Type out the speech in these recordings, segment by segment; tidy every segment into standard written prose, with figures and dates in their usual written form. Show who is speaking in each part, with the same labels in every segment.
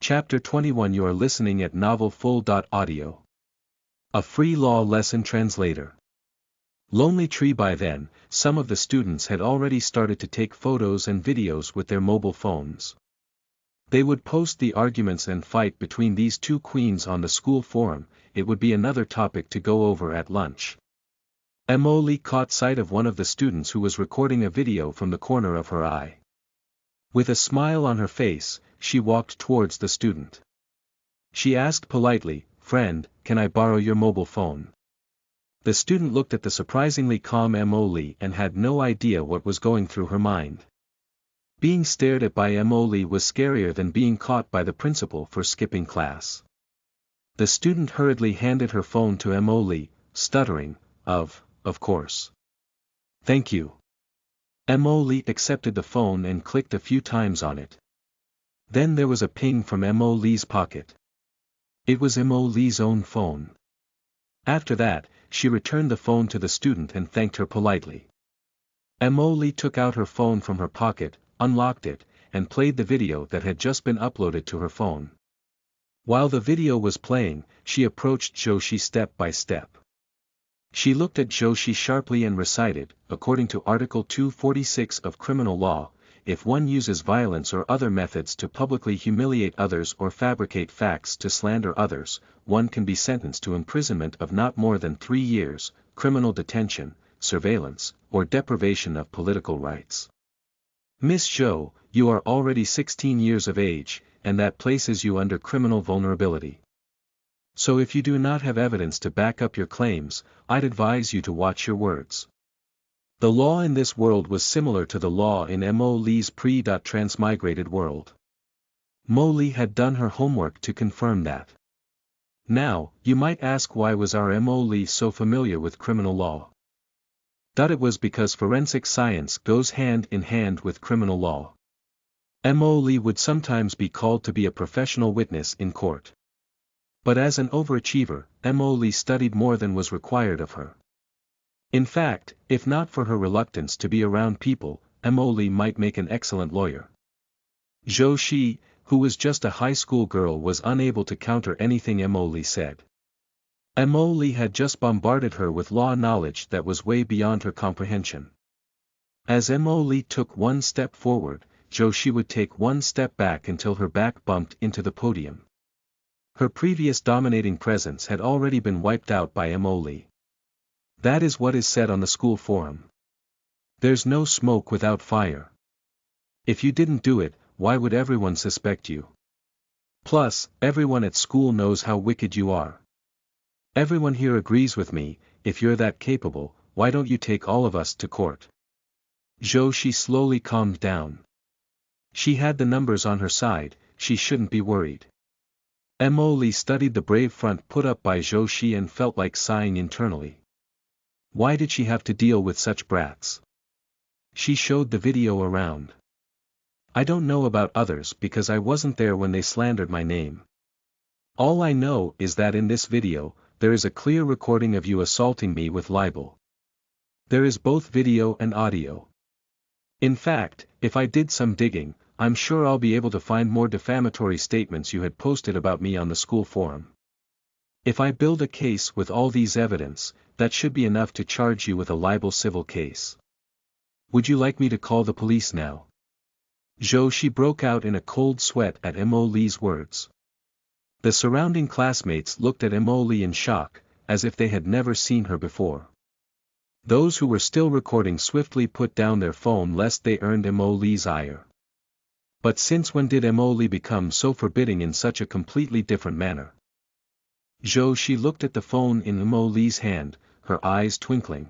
Speaker 1: Chapter 21. You are listening at novelfull.audio. A free law lesson translator. Lonely Tree. By then, some of the students had already started to take photos and videos with their mobile phones. They would post the arguments and fight between these two queens on the school forum. It would be another topic to go over at lunch. Emily caught sight of one of the students who was recording a video from the corner of her eye. With a smile on her face, she walked towards the student. She asked politely, "Friend, can I borrow your mobile phone?" The student looked at the surprisingly calm Emily and had no idea what was going through her mind. Being stared at by Emily was scarier than being caught by the principal for skipping class. The student hurriedly handed her phone to Emily, stuttering, Of course. Thank you." Emily accepted the phone and clicked a few times on it. Then there was a ping from Emily's pocket. It was Emily's own phone. After that, she returned the phone to the student and thanked her politely. Emily took out her phone from her pocket, unlocked it, and played the video that had just been uploaded to her phone. While the video was playing, she approached Joshi step by step. She looked at Joshi sharply and recited, according to Article 246 of Criminal Law, if one uses violence or other methods to publicly humiliate others or fabricate facts to slander others, one can be sentenced to imprisonment of not more than 3 years, criminal detention, surveillance, or deprivation of political rights. Miss Zhou, you are already 16 years of age, and that places you under criminal vulnerability. So if you do not have evidence to back up your claims, I'd advise you to watch your words. The law in this world was similar to the law in Emily's pre-transmigrated world. Molly had done her homework to confirm that. Now, you might ask, why was our Emily so familiar with criminal law? It was because forensic science goes hand in hand with criminal law. Emily would sometimes be called to be a professional witness in court. But as an overachiever, Emily studied more than was required of her. In fact, if not for her reluctance to be around people, Emily might make an excellent lawyer. Joshi, who was just a high school girl, was unable to counter anything Emily said. Emily had just bombarded her with law knowledge that was way beyond her comprehension. As Emily took one step forward, Joshi would take one step back until her back bumped into the podium. Her previous dominating presence had already been wiped out by Emily. That is what is said on the school forum. There's no smoke without fire. If you didn't do it, why would everyone suspect you? Plus, everyone at school knows how wicked you are. Everyone here agrees with me, if you're that capable, why don't you take all of us to court? Joshi slowly calmed down. She had the numbers on her side, she shouldn't be worried. Emily studied the brave front put up by Joshi and felt like sighing internally. Why did she have to deal with such brats? She showed the video around. I don't know about others because I wasn't there when they slandered my name. All I know is that in this video, there is a clear recording of you assaulting me with libel. There is both video and audio. In fact, if I did some digging, I'm sure I'll be able to find more defamatory statements you had posted about me on the school forum. If I build a case with all these evidence, that should be enough to charge you with a libel civil case. Would you like me to call the police now? Joshi broke out in a cold sweat at Emily's words. The surrounding classmates looked at Emily in shock, as if they had never seen her before. Those who were still recording swiftly put down their phone lest they earned Emily's ire. But since when did Emily become so forbidding in such a completely different manner? Joshi looked at the phone in Emily's hand, her eyes twinkling.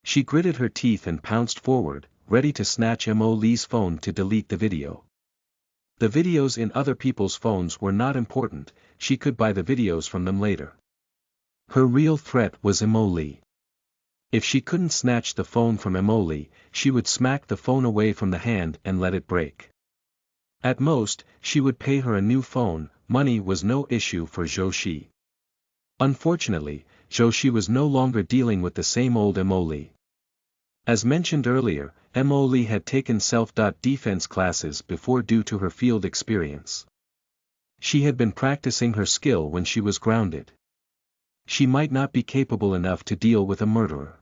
Speaker 1: She gritted her teeth and pounced forward, ready to snatch Emily's phone to delete the video. The videos in other people's phones were not important, she could buy the videos from them later. Her real threat was Emily. If she couldn't snatch the phone from Emily, she would smack the phone away from the hand and let it break. At most, she would pay her a new phone. Money was no issue for Joshi. Unfortunately, Joshi was no longer dealing with the same old Emily. As mentioned earlier, Emily had taken self-defense classes before due to her field experience. She had been practicing her skill when she was grounded. She might not be capable enough to deal with a murderer,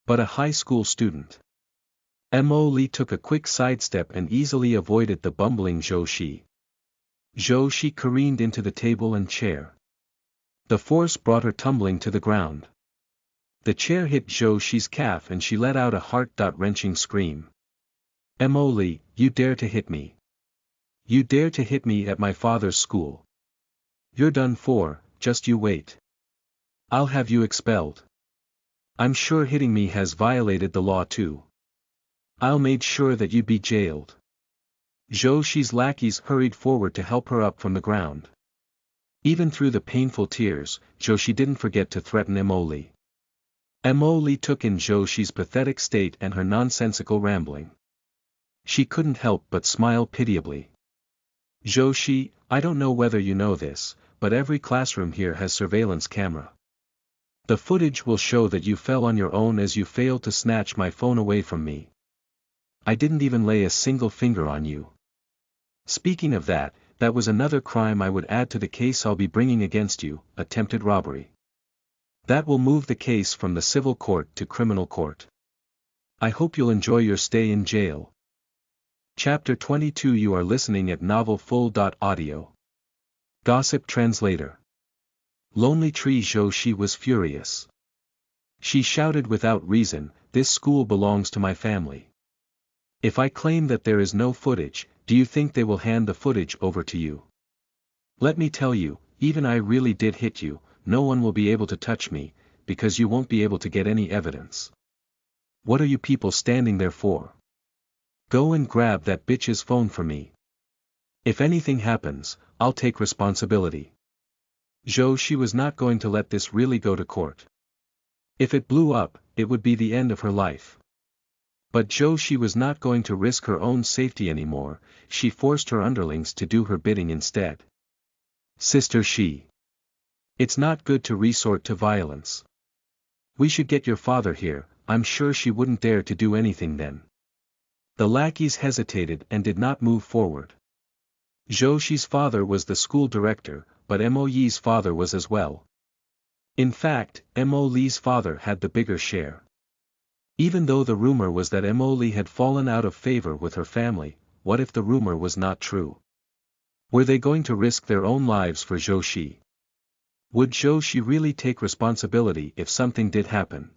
Speaker 1: but a high school student. Mo Li took a quick sidestep and easily avoided the bumbling Zhou Shi. Zhou Shi careened into the table and chair. The force brought her tumbling to the ground. The chair hit Zhou Shi's calf and she let out a heart-wrenching scream. Mo Li, you dare to hit me. You dare to hit me at my father's school. You're done for, just you wait. I'll have you expelled. I'm sure hitting me has violated the law too. I'll make sure that you be jailed. Zhou Shi's lackeys hurried forward to help her up from the ground. Even through the painful tears, Zhou Shi didn't forget to threaten Mo Li. Mo Li took in Zhou Shi's pathetic state and her nonsensical rambling. She couldn't help but smile pitiably. Zhou Shi, I don't know whether you know this, but every classroom here has surveillance camera. The footage will show that you fell on your own as you failed to snatch my phone away from me. I didn't even lay a single finger on you. Speaking of that, that was another crime I would add to the case I'll be bringing against you, attempted robbery. That will move the case from the civil court to criminal court. I hope you'll enjoy your stay in jail. Chapter 22. You are listening at novelfull.audio. Gossip translator. Lonely Tree. Zhou Shi was furious. She shouted without reason, this school belongs to my family. If I claim that there is no footage, do you think they will hand the footage over to you? Let me tell you, even I really did hit you, no one will be able to touch me, because you won't be able to get any evidence. What are you people standing there for? Go and grab that bitch's phone for me. If anything happens, I'll take responsibility. Zhou Shi was not going to let this really go to court. If it blew up, it would be the end of her life. But Zhou Shi was not going to risk her own safety anymore, she forced her underlings to do her bidding instead. Sister Shi. It's not good to resort to violence. We should get your father here, I'm sure she wouldn't dare to do anything then. The lackeys hesitated and did not move forward. Zhou Shi's father was the school director, but Mo Li's father was as well. In fact, Mo Li's father had the bigger share. Even though the rumor was that Mo Li had fallen out of favor with her family, what if the rumor was not true? Were they going to risk their own lives for Zhou Shi? Would Zhou Shi really take responsibility if something did happen?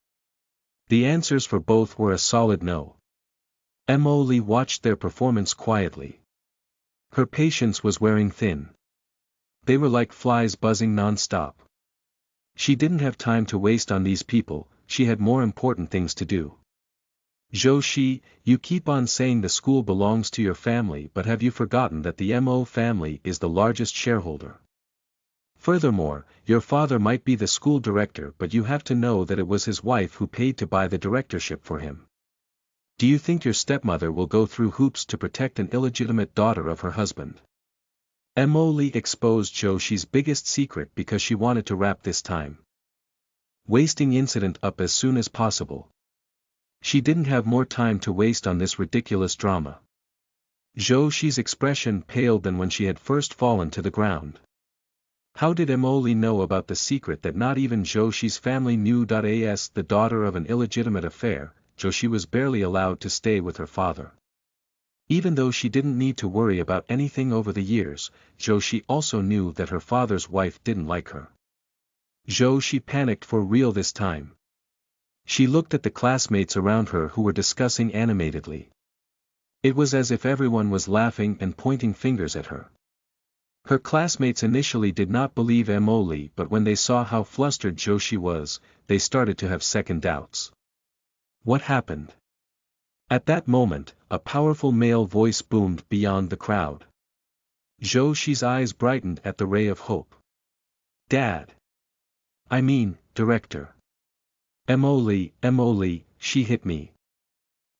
Speaker 1: The answers for both were a solid no. Mo Li watched their performance quietly. Her patience was wearing thin. They were like flies buzzing non-stop. She didn't have time to waste on these people, she had more important things to do. Zhou Shi, you keep on saying the school belongs to your family, but have you forgotten that the Mo family is the largest shareholder? Furthermore, your father might be the school director, but you have to know that it was his wife who paid to buy the directorship for him. Do you think your stepmother will go through hoops to protect an illegitimate daughter of her husband? Mo Li exposed Zhou Shi's biggest secret because she wanted to wrap this time wasting incident up as soon as possible. She didn't have more time to waste on this ridiculous drama. Zhou Shi's expression paled than when she had first fallen to the ground. How did Mo Li know about the secret that not even Zhou Shi's family knew? As the daughter of an illegitimate affair, Zhou Shi was barely allowed to stay with her father. Even though she didn't need to worry about anything over the years, Zhou Shi also knew that her father's wife didn't like her. Zhou Shi panicked for real this time. She looked at the classmates around her who were discussing animatedly. It was as if everyone was laughing and pointing fingers at her. Her classmates initially did not believe Mo Li, but when they saw how flustered Zhou Shi was, they started to have second doubts. What happened? At that moment, a powerful male voice boomed beyond the crowd. Zhou Shi's eyes brightened at the ray of hope. Dad! I mean, Director. Mo Li, she hit me.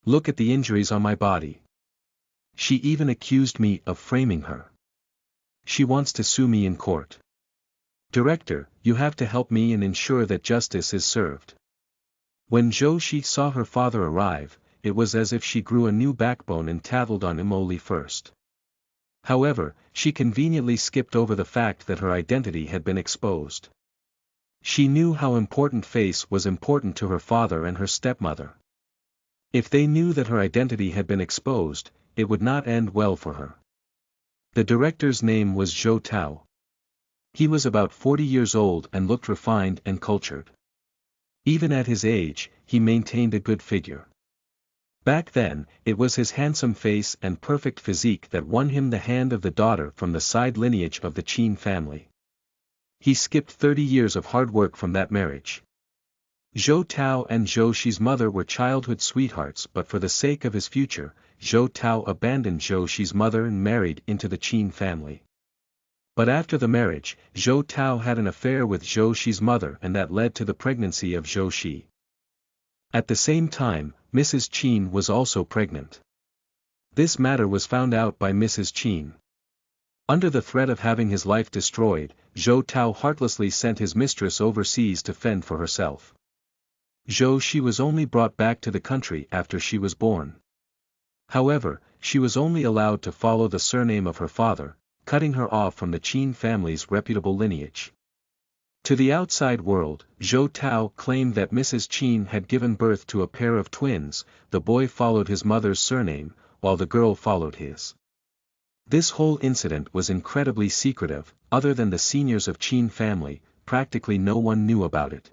Speaker 1: Look at the injuries on my body. She even accused me of framing her. She wants to sue me in court. Director, you have to help me and ensure that justice is served. When Zhou Shi saw her father arrive, it was as if she grew a new backbone and tattled on Mo Li first. However, she conveniently skipped over the fact that her identity had been exposed. She knew how important Face was important to her father and her stepmother. If they knew that her identity had been exposed, it would not end well for her. The director's name was Zhou Tao. He was about 40 years old and looked refined and cultured. Even at his age, he maintained a good figure. Back then, it was his handsome face and perfect physique that won him the hand of the daughter from the side lineage of the Qin family. He skipped 30 years of hard work from that marriage. Zhou Tao and Zhou Shi's mother were childhood sweethearts, but for the sake of his future, Zhou Tao abandoned Zhou Shi's mother and married into the Qin family. But after the marriage, Zhou Tao had an affair with Zhou Shi's mother, and that led to the pregnancy of Zhou Shi. At the same time, Mrs. Qin was also pregnant. This matter was found out by Mrs. Qin. Under the threat of having his life destroyed, Zhou Tao heartlessly sent his mistress overseas to fend for herself. Zhou Shi was only brought back to the country after she was born. However, she was only allowed to follow the surname of her father, cutting her off from the Qin family's reputable lineage. To the outside world, Zhou Tao claimed that Mrs. Qin had given birth to a pair of twins. The boy followed his mother's surname, while the girl followed his. This whole incident was incredibly secretive. Other than the seniors of Qin family, practically no one knew about it.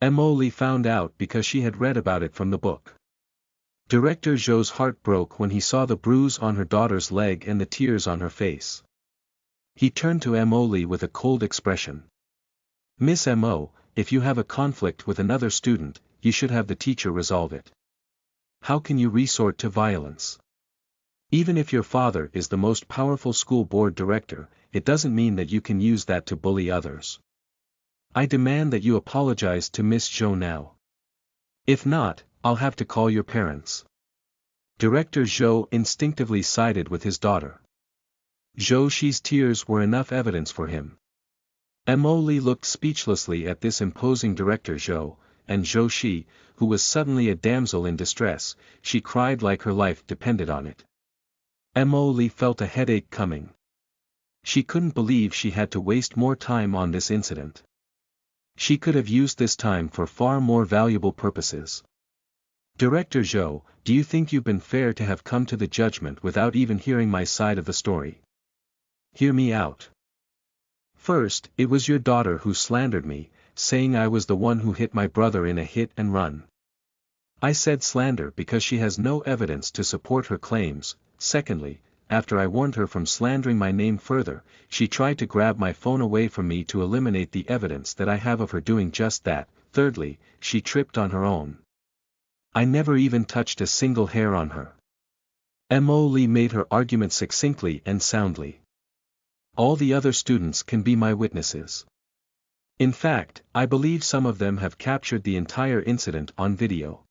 Speaker 1: Mo Li found out because she had read about it from the book. Director Zhou's heart broke when he saw the bruise on her daughter's leg and the tears on her face. He turned to Mo Li with a cold expression. "Miss Mo, if you have a conflict with another student, you should have the teacher resolve it. How can you resort to violence? Even if your father is the most powerful school board director, it doesn't mean that you can use that to bully others. I demand that you apologize to Miss Zhou now. If not, I'll have to call your parents." Director Zhou instinctively sided with his daughter. Zhou Shi's tears were enough evidence for him. Mo Li looked speechlessly at this imposing Director Zhou, and Zhou Shi, who was suddenly a damsel in distress, she cried like her life depended on it. Mo Li felt a headache coming. She couldn't believe she had to waste more time on this incident. She could have used this time for far more valuable purposes. "Director Zhou, do you think you've been fair to have come to the judgment without even hearing my side of the story? Hear me out. First, it was your daughter who slandered me, saying I was the one who hit my brother in a hit and run. I said slander because she has no evidence to support her claims. Secondly, after I warned her from slandering my name further, she tried to grab my phone away from me to eliminate the evidence that I have of her doing just that. Thirdly, she tripped on her own. I never even touched a single hair on her." Mo Li made her argument succinctly and soundly. "All the other students can be my witnesses. In fact, I believe some of them have captured the entire incident on video.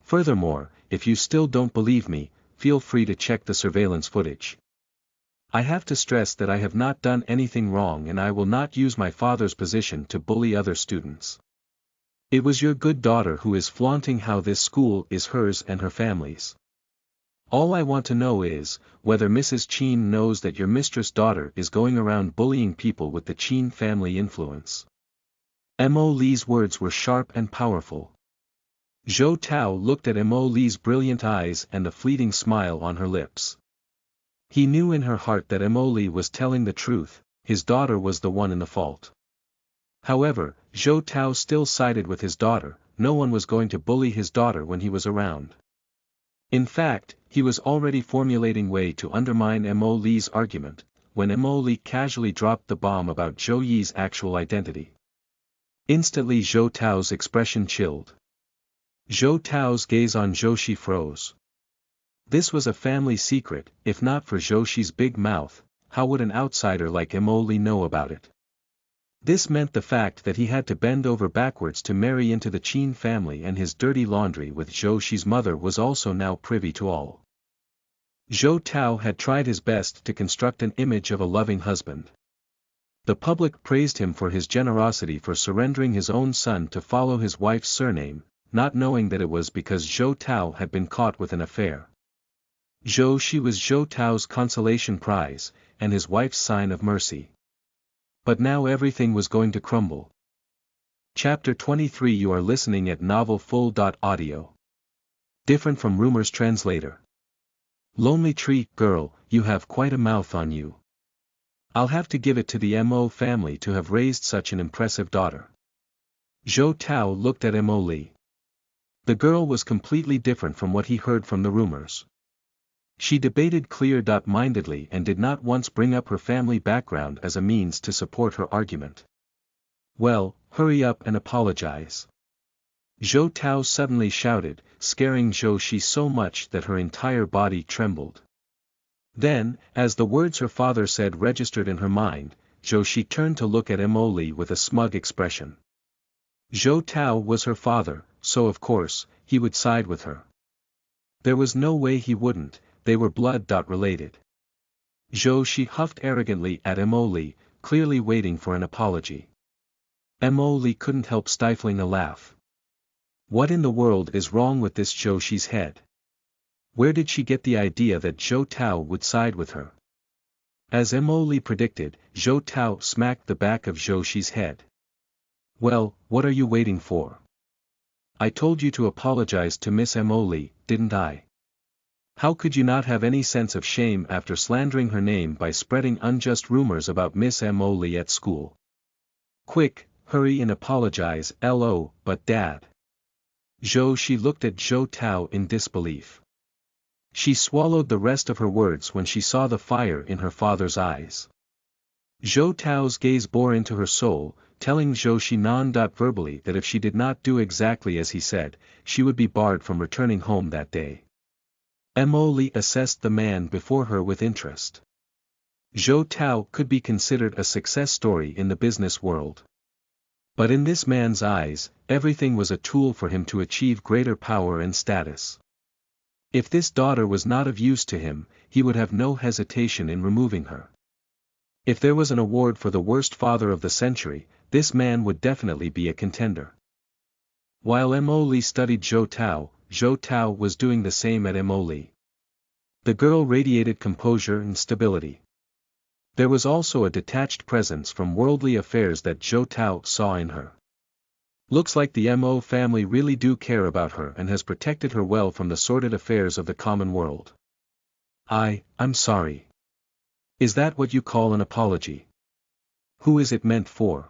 Speaker 1: Furthermore, if you still don't believe me, feel free to check the surveillance footage. I have to stress that I have not done anything wrong and I will not use my father's position to bully other students. It was your good daughter who is flaunting how this school is hers and her family's. All I want to know is, whether Mrs. Qin knows that your mistress' daughter is going around bullying people with the Qin family influence." Mo Li's words were sharp and powerful. Zhou Tao looked at Mo Li's brilliant eyes and the fleeting smile on her lips. He knew in her heart that Mo Li was telling the truth, his daughter was the one in the fault. However, Zhou Tao still sided with his daughter. No one was going to bully his daughter when he was around. In fact, he was already formulating a way to undermine Mo Li's argument, when Mo Li casually dropped the bomb about Zhou Yi's actual identity. Instantly Zhou Tao's expression chilled. Zhou Tao's gaze on Zhou Shi froze. This was a family secret. If not for Zhou Shi's big mouth, how would an outsider like Mo Li know about it? This meant the fact that he had to bend over backwards to marry into the Qin family, and his dirty laundry with Zhou Shi's mother was also now privy to all. Zhou Tao had tried his best to construct an image of a loving husband. The public praised him for his generosity for surrendering his own son to follow his wife's surname, not knowing that it was because Zhou Tao had been caught with an affair. Zhou Shi was Zhou Tao's consolation prize, and his wife's sign of mercy. But now everything was going to crumble. Chapter 23. You are listening at NovelFull.audio. Different from rumors. Translator. Lonely Tree, girl, you have quite a mouth on you. I'll have to give it to the Mo family to have raised such an impressive daughter. Zhou Tao looked at Mo Li. The girl was completely different from what he heard from the rumors. She debated clear-mindedly and did not once bring up her family background as a means to support her argument. Well, hurry up and apologize. Zhou Tao suddenly shouted, scaring Zhou Shi so much that her entire body trembled. Then, as the words her father said registered in her mind, Zhou Shi turned to look at Mo Li with a smug expression. Zhou Tao was her father, so of course, he would side with her. There was no way he wouldn't, they were blood-related. Zhou Shi huffed arrogantly at Mo Li, clearly waiting for an apology. Mo Li couldn't help stifling a laugh. What in the world is wrong with this Zhou Shi's head? Where did she get the idea that Zhou Tao would side with her? As Mo Li predicted, Zhou Tao smacked the back of Zhou Shi's head. Well, what are you waiting for? I told you to apologize to Miss Mo Li, didn't I? How could you not have any sense of shame after slandering her name by spreading unjust rumors about Miss Mo Li at school? Quick, hurry and apologize, but Dad. Zhou Shi looked at Zhou Tao in disbelief. She swallowed the rest of her words when she saw the fire in her father's eyes. Zhou Tao's gaze bore into her soul, telling Zhou Shi non-verbally that if she did not do exactly as he said, she would be barred from returning home that day. Mo Li assessed the man before her with interest. Zhou Tao could be considered a success story in the business world. But in this man's eyes, everything was a tool for him to achieve greater power and status. If this daughter was not of use to him, he would have no hesitation in removing her. If there was an award for the worst father of the century, this man would definitely be a contender. While Mo Li studied Zhou Tao was doing the same at Mo Li. The girl radiated composure and stability. There was also a detached presence from worldly affairs that Zhou Tao saw in her. Looks like the Mo family really do care about her and has protected her well from the sordid affairs of the common world. I'm sorry. Is that what you call an apology? Who is it meant for?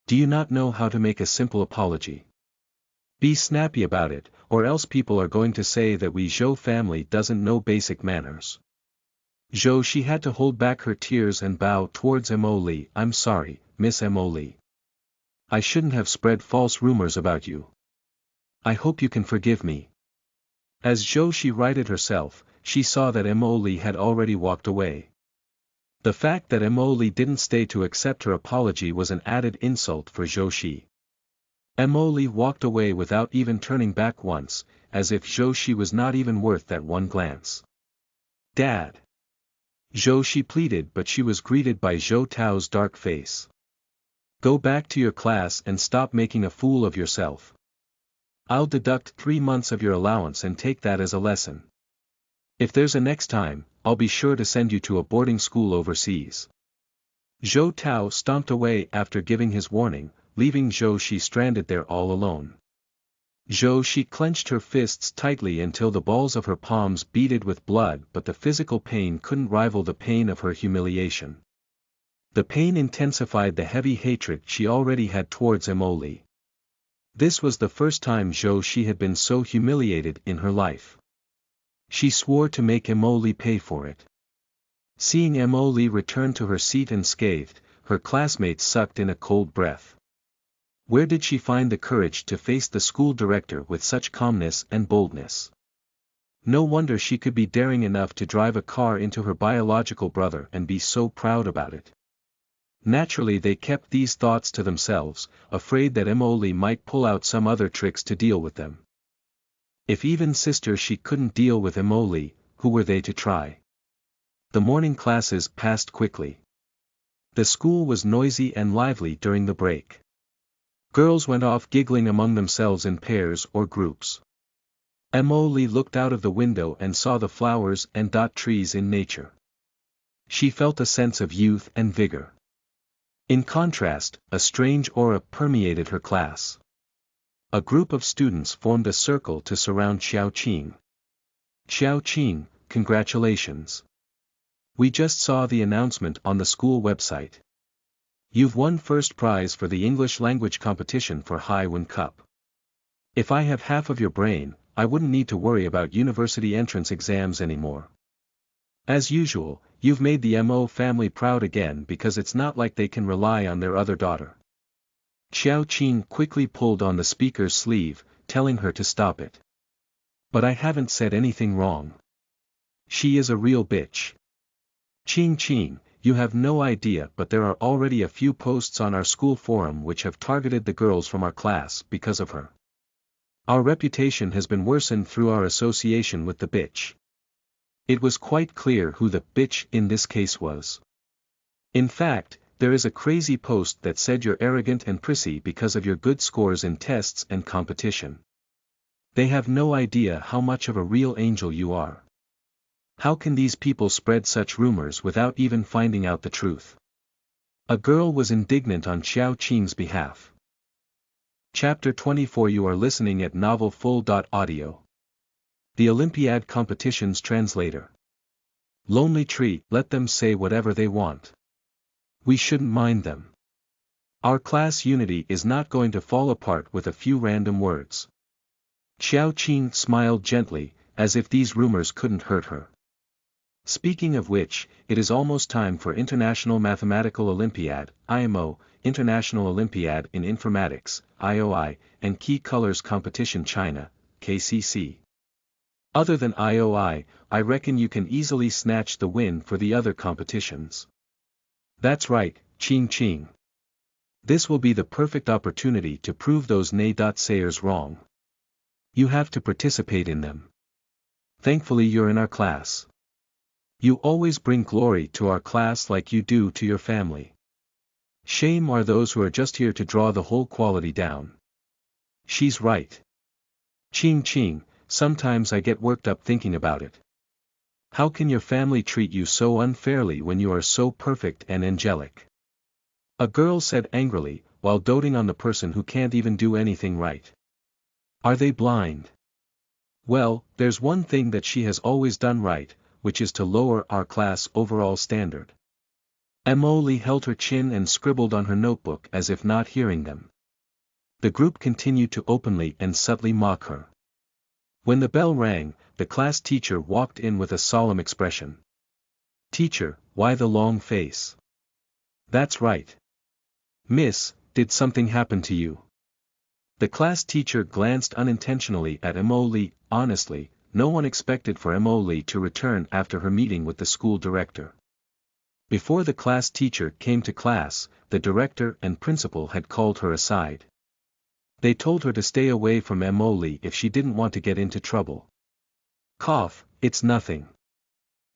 Speaker 1: Do you not know how to make a simple apology? Be snappy about it, or else people are going to say that we Zhou family doesn't know basic manners. Zhou Shi had to hold back her tears and bow towards Mo Li. I'm sorry, Miss Mo Li. I shouldn't have spread false rumors about you. I hope you can forgive me. As Zhou Shi righted herself, she saw that Mo Li had already walked away. The fact that Mo Li didn't stay to accept her apology was an added insult for Zhou Shi. Mo Li walked away without even turning back once, as if Zhou Shi was not even worth that one glance. Dad! Zhou Shi pleaded, but she was greeted by Zhou Tao's dark face. Go back to your class and stop making a fool of yourself. I'll deduct 3 months of your allowance and take that as a lesson. If there's a next time, I'll be sure to send you to a boarding school overseas. Zhou Tao stomped away after giving his warning, leaving Zhou Shi stranded there all alone. Zhou Shi clenched her fists tightly until the balls of her palms beaded with blood, but the physical pain couldn't rival the pain of her humiliation. The pain intensified the heavy hatred she already had towards Mo Li. This was the first time Zhou Shi had been so humiliated in her life. She swore to make Mo Li pay for it. Seeing Mo Li return to her seat unscathed, her classmates sucked in a cold breath. Where did she find the courage to face the school director with such calmness and boldness? No wonder she could be daring enough to drive a car into her biological brother and be so proud about it. Naturally they kept these thoughts to themselves, afraid that Mo Li might pull out some other tricks to deal with them. If even sister she couldn't deal with Mo Li, who were they to try? The morning classes passed quickly. The school was noisy and lively during the break. Girls went off giggling among themselves in pairs or groups. Mo Li looked out of the window and saw the flowers and trees in nature. She felt a sense of youth and vigor. In contrast, a strange aura permeated her class. A group of students formed a circle to surround Xiao Qing. Xiao Qing, congratulations. We just saw the announcement on the school website. You've won first prize for the English language competition for Haiwen Cup. If I have half of your brain, I wouldn't need to worry about university entrance exams anymore. As usual, you've made the Mo family proud again because it's not like they can rely on their other daughter. Xiao Qing quickly pulled on the speaker's sleeve, telling her to stop it. But I haven't said anything wrong. She is a real bitch. Qing, you have no idea, but there are already a few posts on our school forum which have targeted the girls from our class because of her. Our reputation has been worsened through our association with the bitch. It was quite clear who the bitch in this case was. In fact, there is a crazy post that said you're arrogant and prissy because of your good scores in tests and competition. They have no idea how much of a real angel you are. How can these people spread such rumors without even finding out the truth? A girl was indignant on Xiao Qing's behalf. Chapter 24. You are listening at novelfull.audio. The Olympiad Competition's Translator. Lonely Tree, let them say whatever they want. We shouldn't mind them. Our class unity is not going to fall apart with a few random words. Xiao Qing smiled gently, as if these rumors couldn't hurt her. Speaking of which, it is almost time for International Mathematical Olympiad, IMO, International Olympiad in Informatics, IOI, and Key Colors Competition China, KCC. Other than IOI, I reckon you can easily snatch the win for the other competitions. That's right, Qing. This will be the perfect opportunity to prove those naysayers wrong. You have to participate in them. Thankfully you're in our class. You always bring glory to our class like you do to your family. Shame are those who are just here to draw the whole quality down. She's right. Qing, sometimes I get worked up thinking about it. How can your family treat you so unfairly when you are so perfect and angelic? A girl said angrily, while doting on the person who can't even do anything right. Are they blind? Well, there's one thing that she has always done right, which is to lower our class overall standard. Mo Li held her chin and scribbled on her notebook as if not hearing them. The group continued to openly and subtly mock her. When the bell rang, the class teacher walked in with a solemn expression. Teacher, why the long face? That's right. Miss, did something happen to you? The class teacher glanced unintentionally at Mo Li. Honestly, no one expected for Mo Li to return after her meeting with the school director. Before the class teacher came to class, the director and principal had called her aside. They told her to stay away from Mo Li if she didn't want to get into trouble. Cough, it's nothing.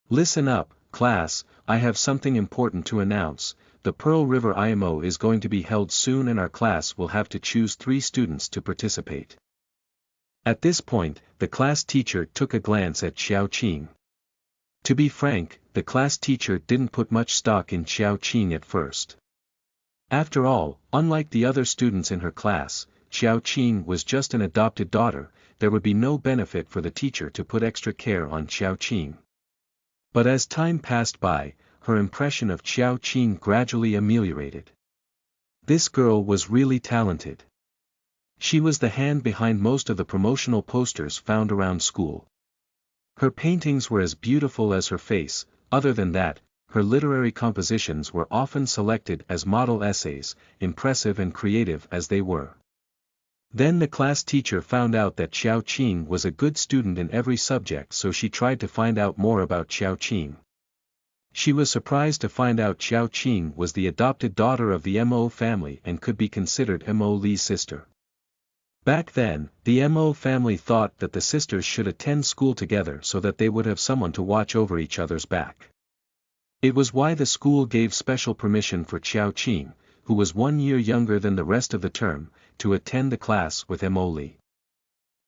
Speaker 1: Listen up, class, I have something important to announce. The Pearl River IMO is going to be held soon and our class will have to choose 3 students to participate. At this point, the class teacher took a glance at Xiao Qing. To be frank, the class teacher didn't put much stock in Xiao Qing at first. After all, unlike the other students in her class, Xiao Qing was just an adopted daughter, there would be no benefit for the teacher to put extra care on Xiao Qing. But as time passed by, her impression of Xiao Qing gradually ameliorated. This girl was really talented. She was the hand behind most of the promotional posters found around school. Her paintings were as beautiful as her face. Other than that, her literary compositions were often selected as model essays, impressive and creative as they were. Then the class teacher found out that Xiao Qing was a good student in every subject, so she tried to find out more about Xiao Qing. She was surprised to find out Xiao Qing was the adopted daughter of the Mo family and could be considered Mo Li's sister. Back then, the Mo family thought that the sisters should attend school together so that they would have someone to watch over each other's back. It was why the school gave special permission for Xiao Qing, who was 1 year younger than the rest of the term, to attend the class with Mo Li.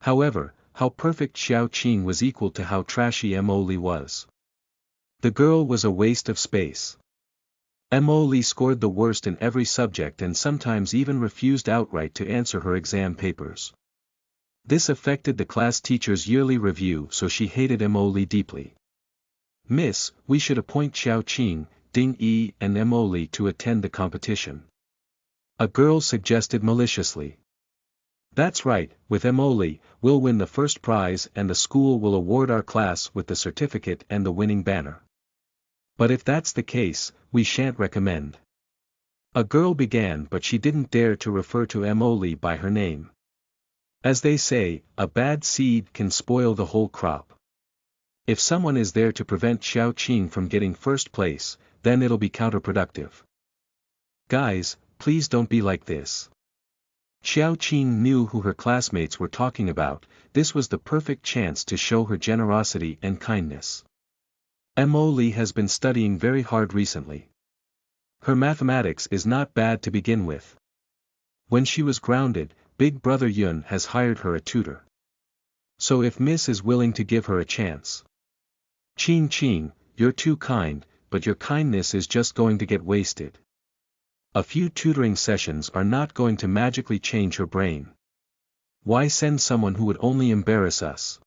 Speaker 1: However, how perfect Xiao Qing was equal to how trashy Emily was. The girl was a waste of space. Emily scored the worst in every subject and sometimes even refused outright to answer her exam papers. This affected the class teacher's yearly review, so she hated Emily deeply. "Miss, we should appoint Xiao Qing, Ding Yi and Emily to attend the competition," a girl suggested maliciously. "That's right, with Emily, we'll win the first prize and the school will award our class with the certificate and the winning banner. But if that's the case, we shan't recommend," a girl began, but she didn't dare to refer to Emily by her name. As they say, a bad seed can spoil the whole crop. If someone is there to prevent Xiao Qing from getting first place, then it'll be counterproductive. "Guys, please don't be like this." Xiao Qing knew who her classmates were talking about. This was the perfect chance to show her generosity and kindness. Emily has been studying very hard recently. Her mathematics is not bad to begin with. When she was grounded, Big Brother Yun has hired her a tutor. So if Miss is willing to give her a chance. Qing, you're too kind, but your kindness is just going to get wasted. A few tutoring sessions are not going to magically change her brain. Why send someone who would only embarrass us?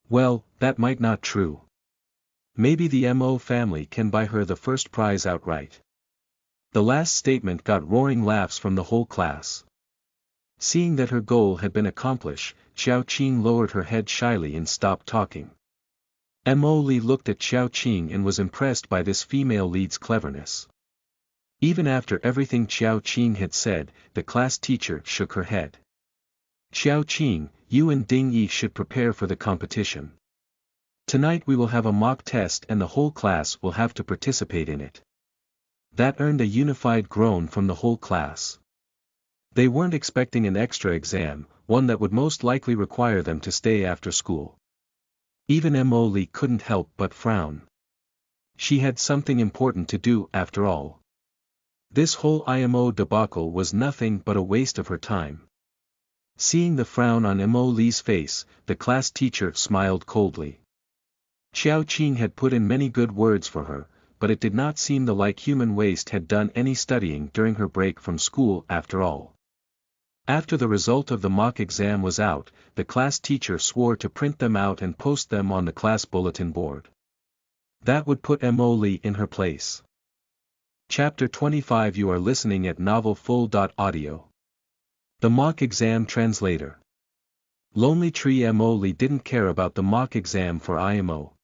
Speaker 1: Well, that might not true. Maybe the Mo family can buy her the first prize outright. The last statement got roaring laughs from the whole class. Seeing that her goal had been accomplished, Xiao Qing lowered her head shyly and stopped talking. Emily looked at Xiao Qing and was impressed by this female lead's cleverness. Even after everything Xiao Qing had said, the class teacher shook her head. "Xiao Qing, you and Ding Yi should prepare for the competition. Tonight we will have a mock test and the whole class will have to participate in it." That earned a unified groan from the whole class. They weren't expecting an extra exam, one that would most likely require them to stay after school. Even Emily couldn't help but frown. She had something important to do after all. This whole IMO debacle was nothing but a waste of her time. Seeing the frown on Emily's face, the class teacher smiled coldly. Xiao Qing had put in many good words for her, but it did not seem like human waste had done any studying during her break from school after all. After the result of the mock exam was out, the class teacher swore to print them out and post them on the class bulletin board. That would put Emily in her place. Chapter 25. You are listening at novelfull.audio. The mock exam translator. Lonely Tree. Emily didn't care about the mock exam for IMO.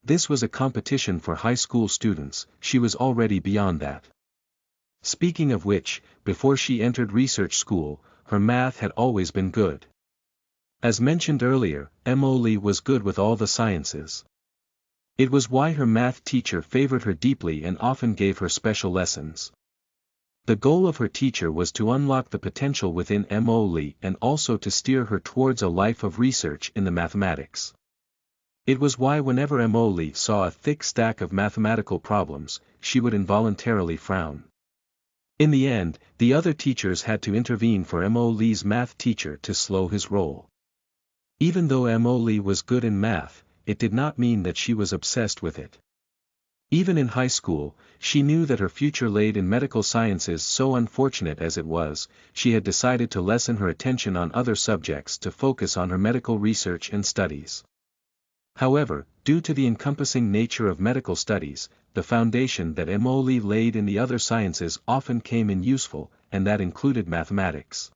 Speaker 1: This was a competition for high school students, she was already beyond that. Speaking of which, before she entered research school, her math had always been good. As mentioned earlier, Emily was good with all the sciences. It was why her math teacher favored her deeply and often gave her special lessons. The goal of her teacher was to unlock the potential within Emily and also to steer her towards a life of research in the mathematics. It was why whenever Emily saw a thick stack of mathematical problems, she would involuntarily frown. In the end, the other teachers had to intervene for Emily's math teacher to slow his roll. Even though Emily was good in math, it did not mean that she was obsessed with it. Even in high school, she knew that her future laid in medical sciences. So unfortunate as it was, she had decided to lessen her attention on other subjects to focus on her medical research and studies. However, due to the encompassing nature of medical studies, the foundation that Emily laid in the other sciences often came in useful, and that included mathematics.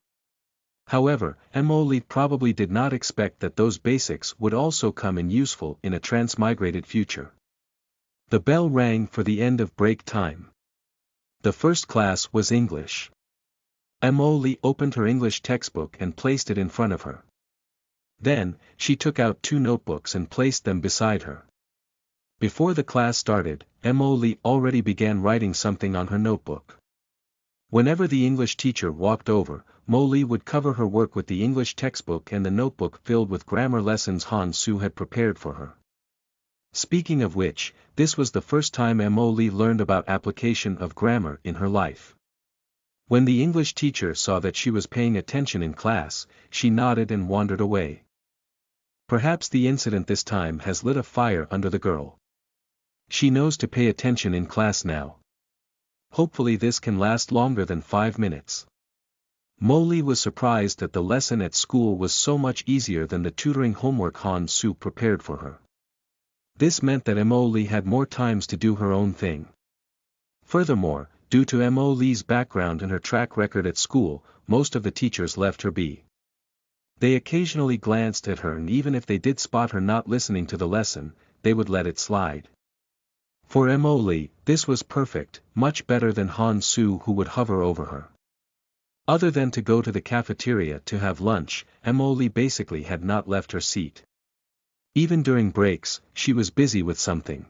Speaker 1: However, Emily probably did not expect that those basics would also come in useful in a transmigrated future. The bell rang for the end of break time. The first class was English. Emily opened her English textbook and placed it in front of her. Then, she took out 2 notebooks and placed them beside her. Before the class started, Emily already began writing something on her notebook. Whenever the English teacher walked over, Molly would cover her work with the English textbook and the notebook filled with grammar lessons Han Su had prepared for her. Speaking of which, this was the first time Emily learned about application of grammar in her life. When the English teacher saw that she was paying attention in class, she nodded and wandered away. Perhaps the incident this time has lit a fire under the girl. She knows to pay attention in class now. Hopefully this can last longer than 5 minutes. Molly was surprised that the lesson at school was so much easier than the tutoring homework Han Su prepared for her. This meant that Molly had more times to do her own thing. Furthermore, due to Molly's background and her track record at school, most of the teachers left her be. They occasionally glanced at her, and even if they did spot her not listening to the lesson, they would let it slide. For Molly, this was perfect, much better than Han Su, who would hover over her. Other than to go to the cafeteria to have lunch, Molly basically had not left her seat. Even during breaks, she was busy with something.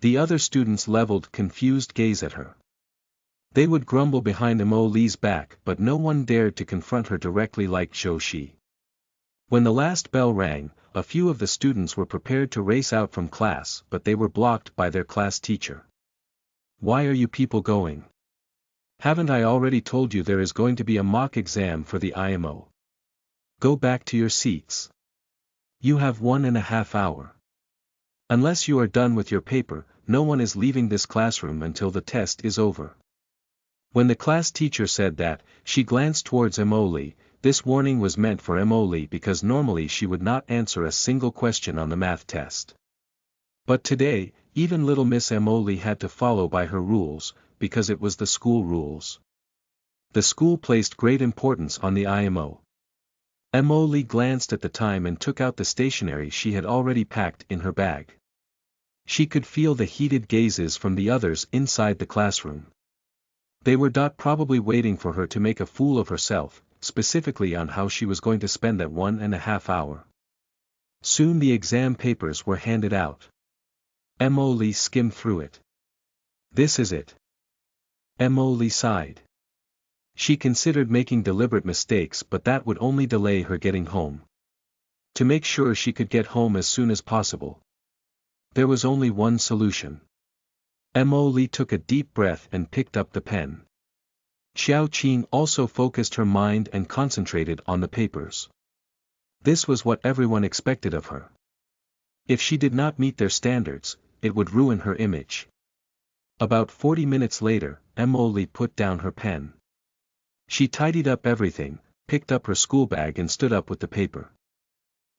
Speaker 1: The other students leveled confused gaze at her. They would grumble behind Molly's back, but no one dared to confront her directly like Zhou Shi. When the last bell rang, a few of the students were prepared to race out from class, but they were blocked by their class teacher. "Why are you people going? Haven't I already told you there is going to be a mock exam for the IMO? Go back to your seats. You have 1.5 hours. Unless you are done with your paper, no one is leaving this classroom until the test is over." When the class teacher said that, she glanced towards Molly. This warning was meant for Molly because normally she would not answer a single question on the math test. But today, even little Miss Molly had to follow by her rules, because it was the school rules. The school placed great importance on the IMO. Molly glanced at the time and took out the stationery she had already packed in her bag. She could feel the heated gazes from the others inside the classroom. They were probably waiting for her to make a fool of herself, specifically on how she was going to spend that 1.5 hours. Soon the exam papers were handed out. Molly skimmed through it. This is it. Molly sighed. She considered making deliberate mistakes, but that would only delay her getting home. To make sure she could get home as soon as possible, there was only one solution. Molly took a deep breath and picked up the pen. Xiao Qing also focused her mind and concentrated on the papers. This was what everyone expected of her. If she did not meet their standards, it would ruin her image. About 40 minutes later, Molly put down her pen. She tidied up everything, picked up her school bag and stood up with the paper.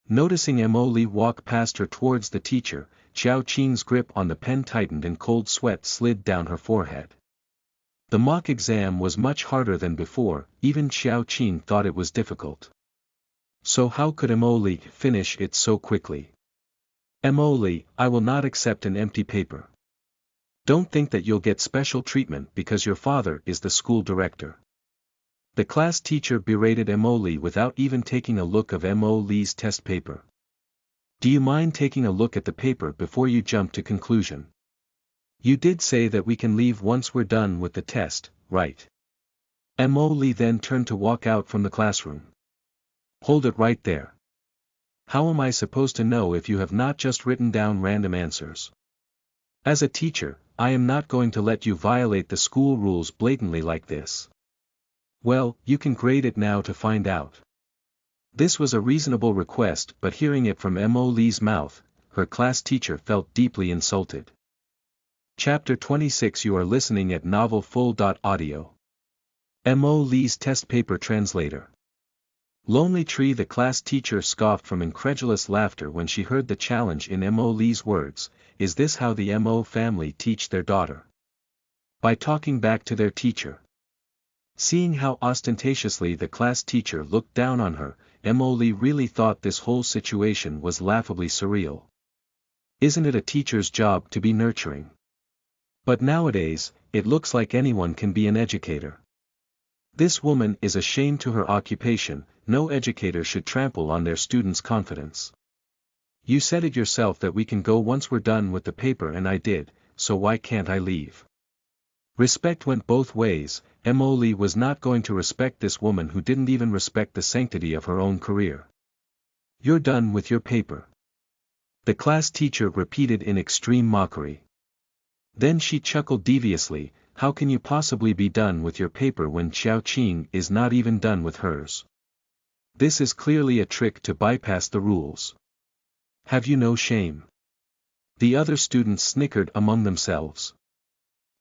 Speaker 1: Noticing Molly walk past her towards the teacher, Xiao Qing's grip on the pen tightened and cold sweat slid down her forehead. The mock exam was much harder than before, even Xiao Qing thought it was difficult. So how could Molly finish it so quickly? Molly, I will not accept an empty paper. Don't think that you'll get special treatment because your father is the school director. The class teacher berated Molly without even taking a look of Molly's test paper. Do you mind taking a look at the paper before you jump to conclusion? You did say that we can leave once we're done with the test, right? Molly then turned to walk out from the classroom. Hold it right there. How am I supposed to know if you have not just written down random answers? As a teacher, I am not going to let you violate the school rules blatantly like this. Well, you can grade it now to find out. This was a reasonable request, but hearing it from Molly's mouth, her class teacher felt deeply insulted. Chapter 26. You are listening at NovelFull.audio. Molly's test paper translator. Lonely Tree. The class teacher scoffed from incredulous laughter when she heard the challenge in Molly's words. Is this how the Mo family teach their daughter? By talking back to their teacher. Seeing how ostentatiously the class teacher looked down on her, Molly really thought this whole situation was laughably surreal. Isn't it a teacher's job to be nurturing? But nowadays, it looks like anyone can be an educator. This woman is a shame to her occupation. No educator should trample on their students' confidence. You said it yourself that we can go once we're done with the paper, and I did, so why can't I leave? Respect went both ways. Molly was not going to respect this woman who didn't even respect the sanctity of her own career. You're done with your paper. The class teacher repeated in extreme mockery. Then she chuckled deviously. How can you possibly be done with your paper when Xiao Qing is not even done with hers? This is clearly a trick to bypass the rules. Have you no shame? The other students snickered among themselves.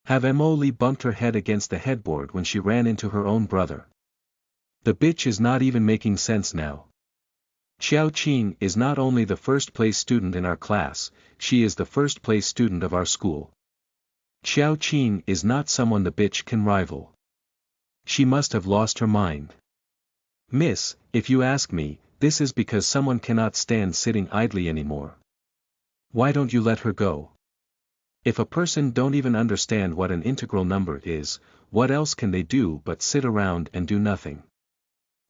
Speaker 1: Have Emily bumped her head against the headboard when she ran into her own brother? The bitch is not even making sense now. Xiao Qing is not only the first-place student in our class, she is the first-place student of our school. Xiao Qing is not someone the bitch can rival. She must have lost her mind. Miss, if you ask me, this is because someone cannot stand sitting idly anymore. Why don't you let her go? If a person don't even understand what an integral number is, what else can they do but sit around and do nothing?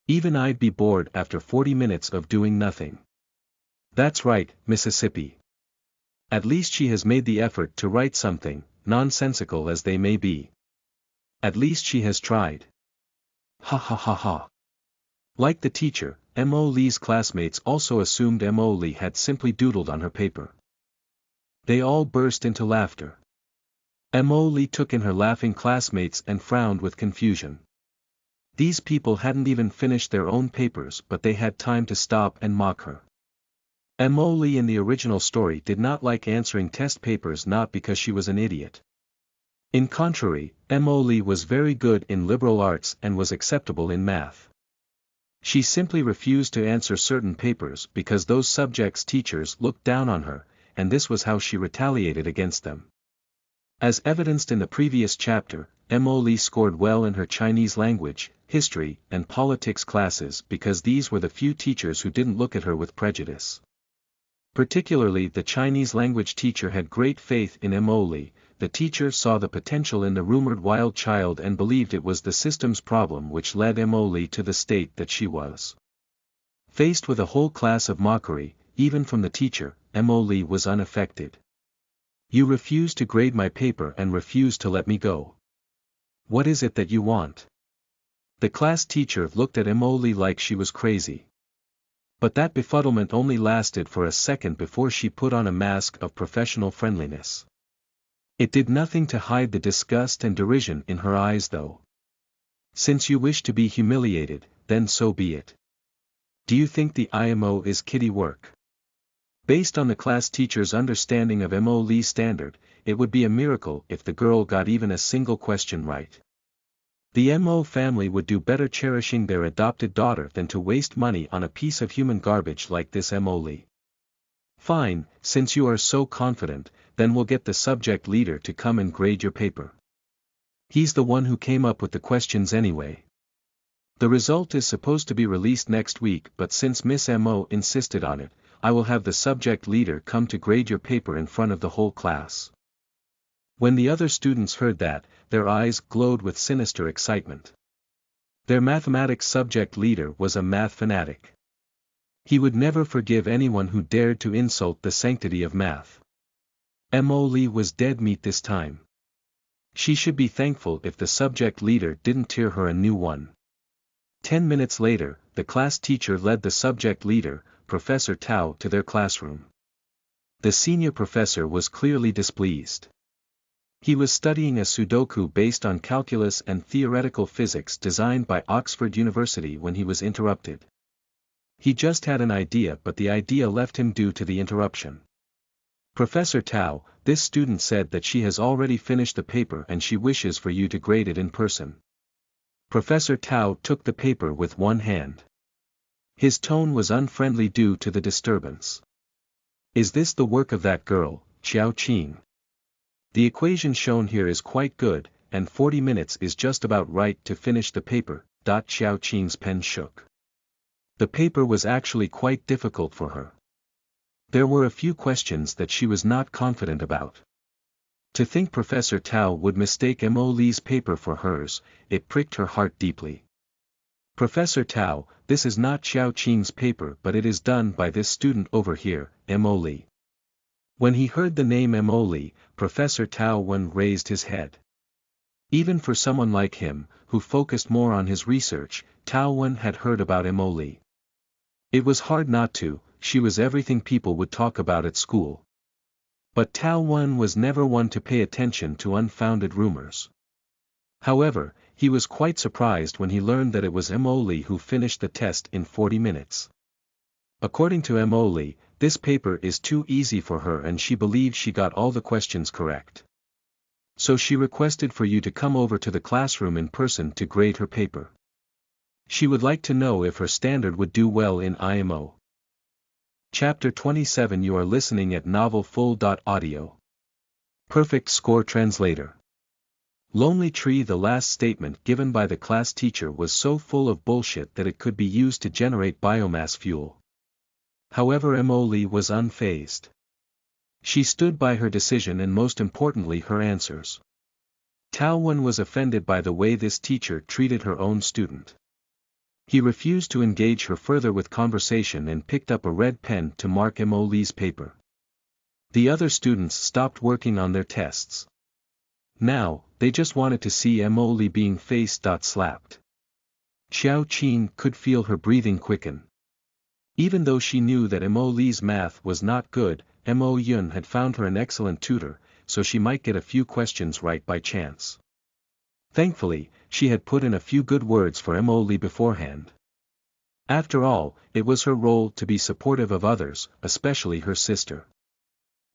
Speaker 1: Even I'd be bored after 40 minutes of doing nothing. That's right, Mississippi. At least she has made the effort to write something, nonsensical as they may be. At least she has tried. Ha ha ha ha. Like the teacher, Emily's classmates also assumed Emily had simply doodled on her paper. They all burst into laughter. Emily took in her laughing classmates and frowned with confusion. These people hadn't even finished their own papers but they had time to stop and mock her. Emily in the original story did not like answering test papers not because she was an idiot. In contrary, Emily was very good in liberal arts and was acceptable in math. She simply refused to answer certain papers because those subjects' teachers looked down on her, and this was how she retaliated against them. As evidenced in the previous chapter, Emily scored well in her Chinese language, history, and politics classes because these were the few teachers who didn't look at her with prejudice. Particularly the Chinese language teacher had great faith in Emily. The teacher saw the potential in the rumored wild child and believed it was the system's problem which led Emily to the state that she was. Faced with a whole class of mockery, even from the teacher, Emily was unaffected. You refuse to grade my paper and refuse to let me go. What is it that you want? The class teacher looked at Emily like she was crazy. But that befuddlement only lasted for a second before she put on a mask of professional friendliness. It did nothing to hide the disgust and derision in her eyes though. Since you wish to be humiliated, then so be it. Do you think the IMO is kiddie work? Based on the class teacher's understanding of Emily's standard, it would be a miracle if the girl got even a single question right. The MO family would do better cherishing their adopted daughter than to waste money on a piece of human garbage like this Emily. Fine, since you are so confident, then we'll get the subject leader to come and grade your paper. He's the one who came up with the questions anyway. The result is supposed to be released next week, but since Miss MO insisted on it, I will have the subject leader come to grade your paper in front of the whole class. When the other students heard that, their eyes glowed with sinister excitement. Their mathematics subject leader was a math fanatic. He would never forgive anyone who dared to insult the sanctity of math. Emily was dead meat this time. She should be thankful if the subject leader didn't tear her a new one. 10 minutes later, the class teacher led the subject leader, Professor Tao, to their classroom. The senior professor was clearly displeased. He was studying a Sudoku based on calculus and theoretical physics designed by Oxford University when he was interrupted. He just had an idea, but the idea left him due to the interruption. Professor Tao, this student said that she has already finished the paper and she wishes for you to grade it in person. Professor Tao took the paper with one hand. His tone was unfriendly due to the disturbance. Is this the work of that girl, Xiao Qing? The equation shown here is quite good, and 40 minutes is just about right to finish the paper. Xiao Qing's pen shook. The paper was actually quite difficult for her. There were a few questions that she was not confident about. To think Professor Tao would mistake Emily's paper for hers, it pricked her heart deeply. Professor Tao, this is not Xiao Qing's paper, but it is done by this student over here, Emily. When he heard the name Emily, Professor Tao raised his head. Even for someone like him, who focused more on his research, Tao had heard about Emily. It was hard not to, she was everything people would talk about at school. But Tao was never one to pay attention to unfounded rumors. However, he was quite surprised when he learned that it was Emily who finished the test in 40 minutes. According to Emily, this paper is too easy for her and she believes she got all the questions correct. So she requested for you to come over to the classroom in person to grade her paper. She would like to know if her standard would do well in IMO. Chapter 27. You are listening at NovelFull.audio. Perfect Score Translator. Lonely Tree. The last statement given by the class teacher was so full of bullshit that it could be used to generate biomass fuel. However, Emily was unfazed. She stood by her decision and most importantly her answers. Tao Wen was offended by the way this teacher treated her own student. He refused to engage her further with conversation and picked up a red pen to mark Emily's paper. The other students stopped working on their tests. Now, they just wanted to see Emily being face-slapped. Xiao Qin could feel her breathing quicken. Even though she knew that Emily's math was not good, Mo Yun had found her an excellent tutor, so she might get a few questions right by chance. Thankfully, she had put in a few good words for Emily beforehand. After all, it was her role to be supportive of others, especially her sister.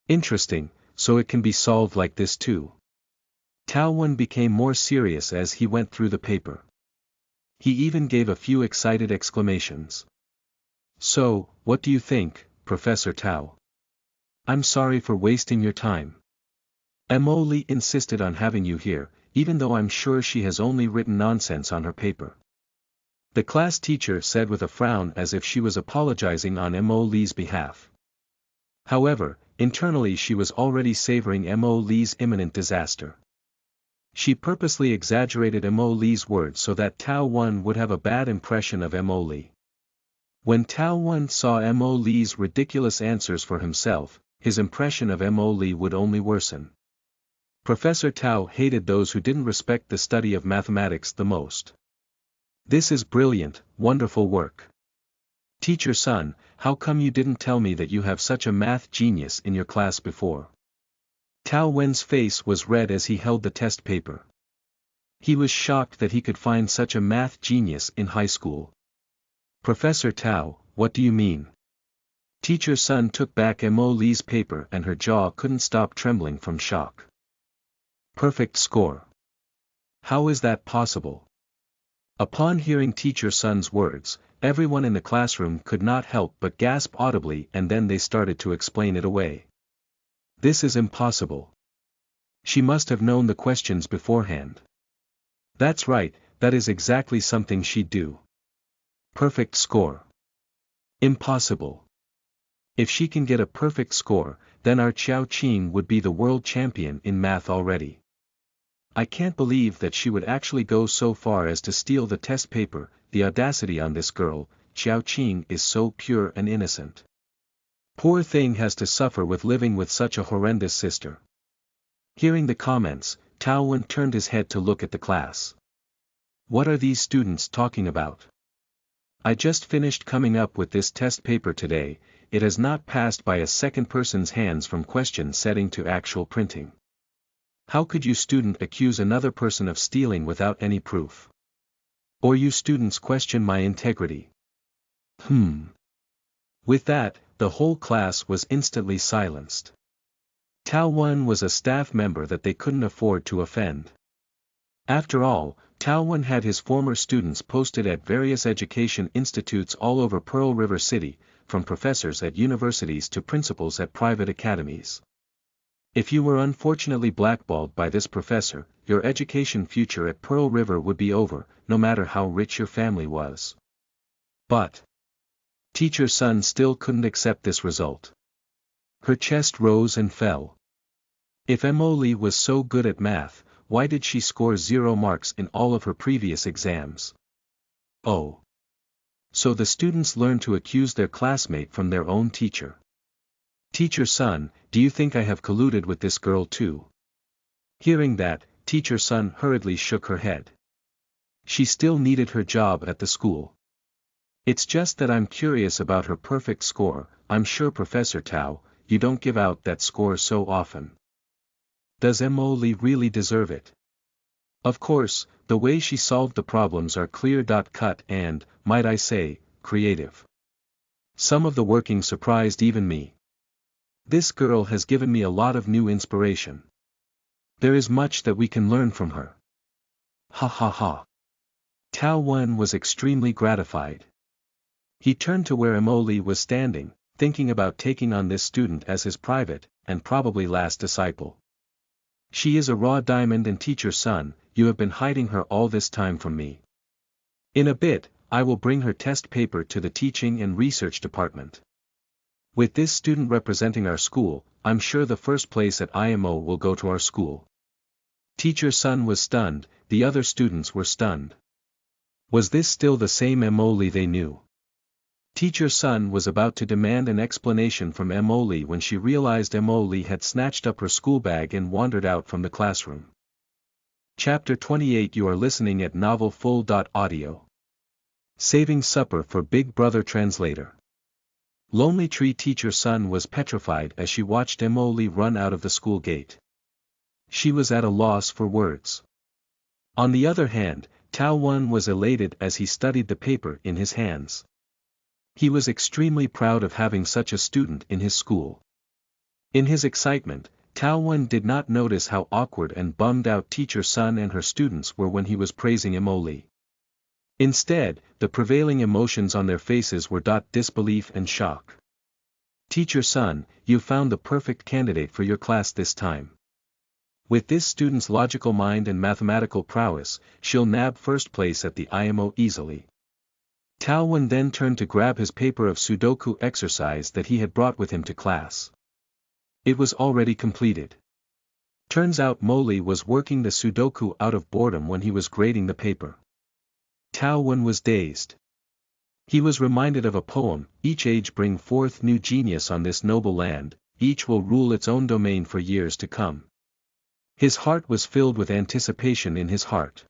Speaker 1: Interesting, so it can be solved like this too. Tao Wen became more serious as he went through the paper. He even gave a few excited exclamations. So, what do you think, Professor Tao? I'm sorry for wasting your time. Emily insisted on having you here, even though I'm sure she has only written nonsense on her paper. The class teacher said with a frown as if she was apologizing on Emily's behalf. However, internally she was already savoring Emily's imminent disaster. She purposely exaggerated Emily's words so that Tao Wen would have a bad impression of Emily. When Tao Wen saw Emily's ridiculous answers for himself, his impression of Emily would only worsen. Professor Tao hated those who didn't respect the study of mathematics the most. This is brilliant, wonderful work. Teacher Sun, how come you didn't tell me that you have such a math genius in your class before? Tao Wen's face was red as he held the test paper. He was shocked that he could find such a math genius in high school. Professor Tao, what do you mean? Teacher Sun took back Emily's paper and her jaw couldn't stop trembling from shock. Perfect score. How is that possible? Upon hearing Teacher Sun's words, everyone in the classroom could not help but gasp audibly and then they started to explain it away. This is impossible. She must have known the questions beforehand. That's right, that is exactly something she'd do. Perfect score. Impossible. If she can get a perfect score, then our Xiao Qin would be the world champion in math already. I can't believe that she would actually go so far as to steal the test paper. The audacity on this girl. Xiao Qin is so pure and innocent. Poor thing has to suffer with living with such a horrendous sister. Hearing the comments, Tao Wen turned his head to look at the class. What are these students talking about? I just finished coming up with this test paper today. It has not passed by a second person's hands from question setting to actual printing. How could you student accuse another person of stealing without any proof? Or you students question my integrity? With that, the whole class was instantly silenced. Tao Wen was a staff member that they couldn't afford to offend. After all, Tao Wen had his former students posted at various education institutes all over Pearl River City, from professors at universities to principals at private academies. If you were unfortunately blackballed by this professor, your education future at Pearl River would be over, no matter how rich your family was. But Teacher Sun still couldn't accept this result. Her chest rose and fell. If Emily was so good at math, why did she score 0 marks in all of her previous exams? Oh. So the students learned to accuse their classmate from their own teacher. Teacher Sun, do you think I have colluded with this girl too? Hearing that, Teacher Sun hurriedly shook her head. She still needed her job at the school. It's just that I'm curious about her perfect score. I'm sure Professor Tao, you don't give out that score so often. Does Emily really deserve it? Of course, the way she solved the problems are clear-cut and, might I say, creative. Some of the working surprised even me. This girl has given me a lot of new inspiration. There is much that we can learn from her. Ha ha ha. Tao Wen was extremely gratified. He turned to where Emily was standing, thinking about taking on this student as his private, and probably last disciple. She is a raw diamond and teacher son, you have been hiding her all this time from me. In a bit, I will bring her test paper to the teaching and research department. With this student representing our school, I'm sure the first place at IMO will go to our school. Teacher Sun was stunned, the other students were stunned. Was this still the same Emily they knew? Teacher Sun was about to demand an explanation from Emily when she realized Emily had snatched up her school bag and wandered out from the classroom. Chapter 28. You are listening at novelfull.audio. Saving supper for Big Brother translator. Lonely Tree Teacher Sun was petrified as she watched Emily run out of the school gate. She was at a loss for words. On the other hand, Tao Wen was elated as he studied the paper in his hands. He was extremely proud of having such a student in his school. In his excitement, Tao Wen did not notice how awkward and bummed out Teacher Sun and her students were when he was praising Emily. Instead, the prevailing emotions on their faces were disbelief and shock. Teacher Sun, you found the perfect candidate for your class this time. With this student's logical mind and mathematical prowess, she'll nab first place at the IMO easily. Tao Wen then turned to grab his paper of Sudoku exercise that he had brought with him to class. It was already completed. Turns out Molly was working the Sudoku out of boredom when he was grading the paper. Tao Wen was dazed. He was reminded of a poem, each age bring forth new genius on this noble land, each will rule its own domain for years to come. His heart was filled with anticipation in his heart.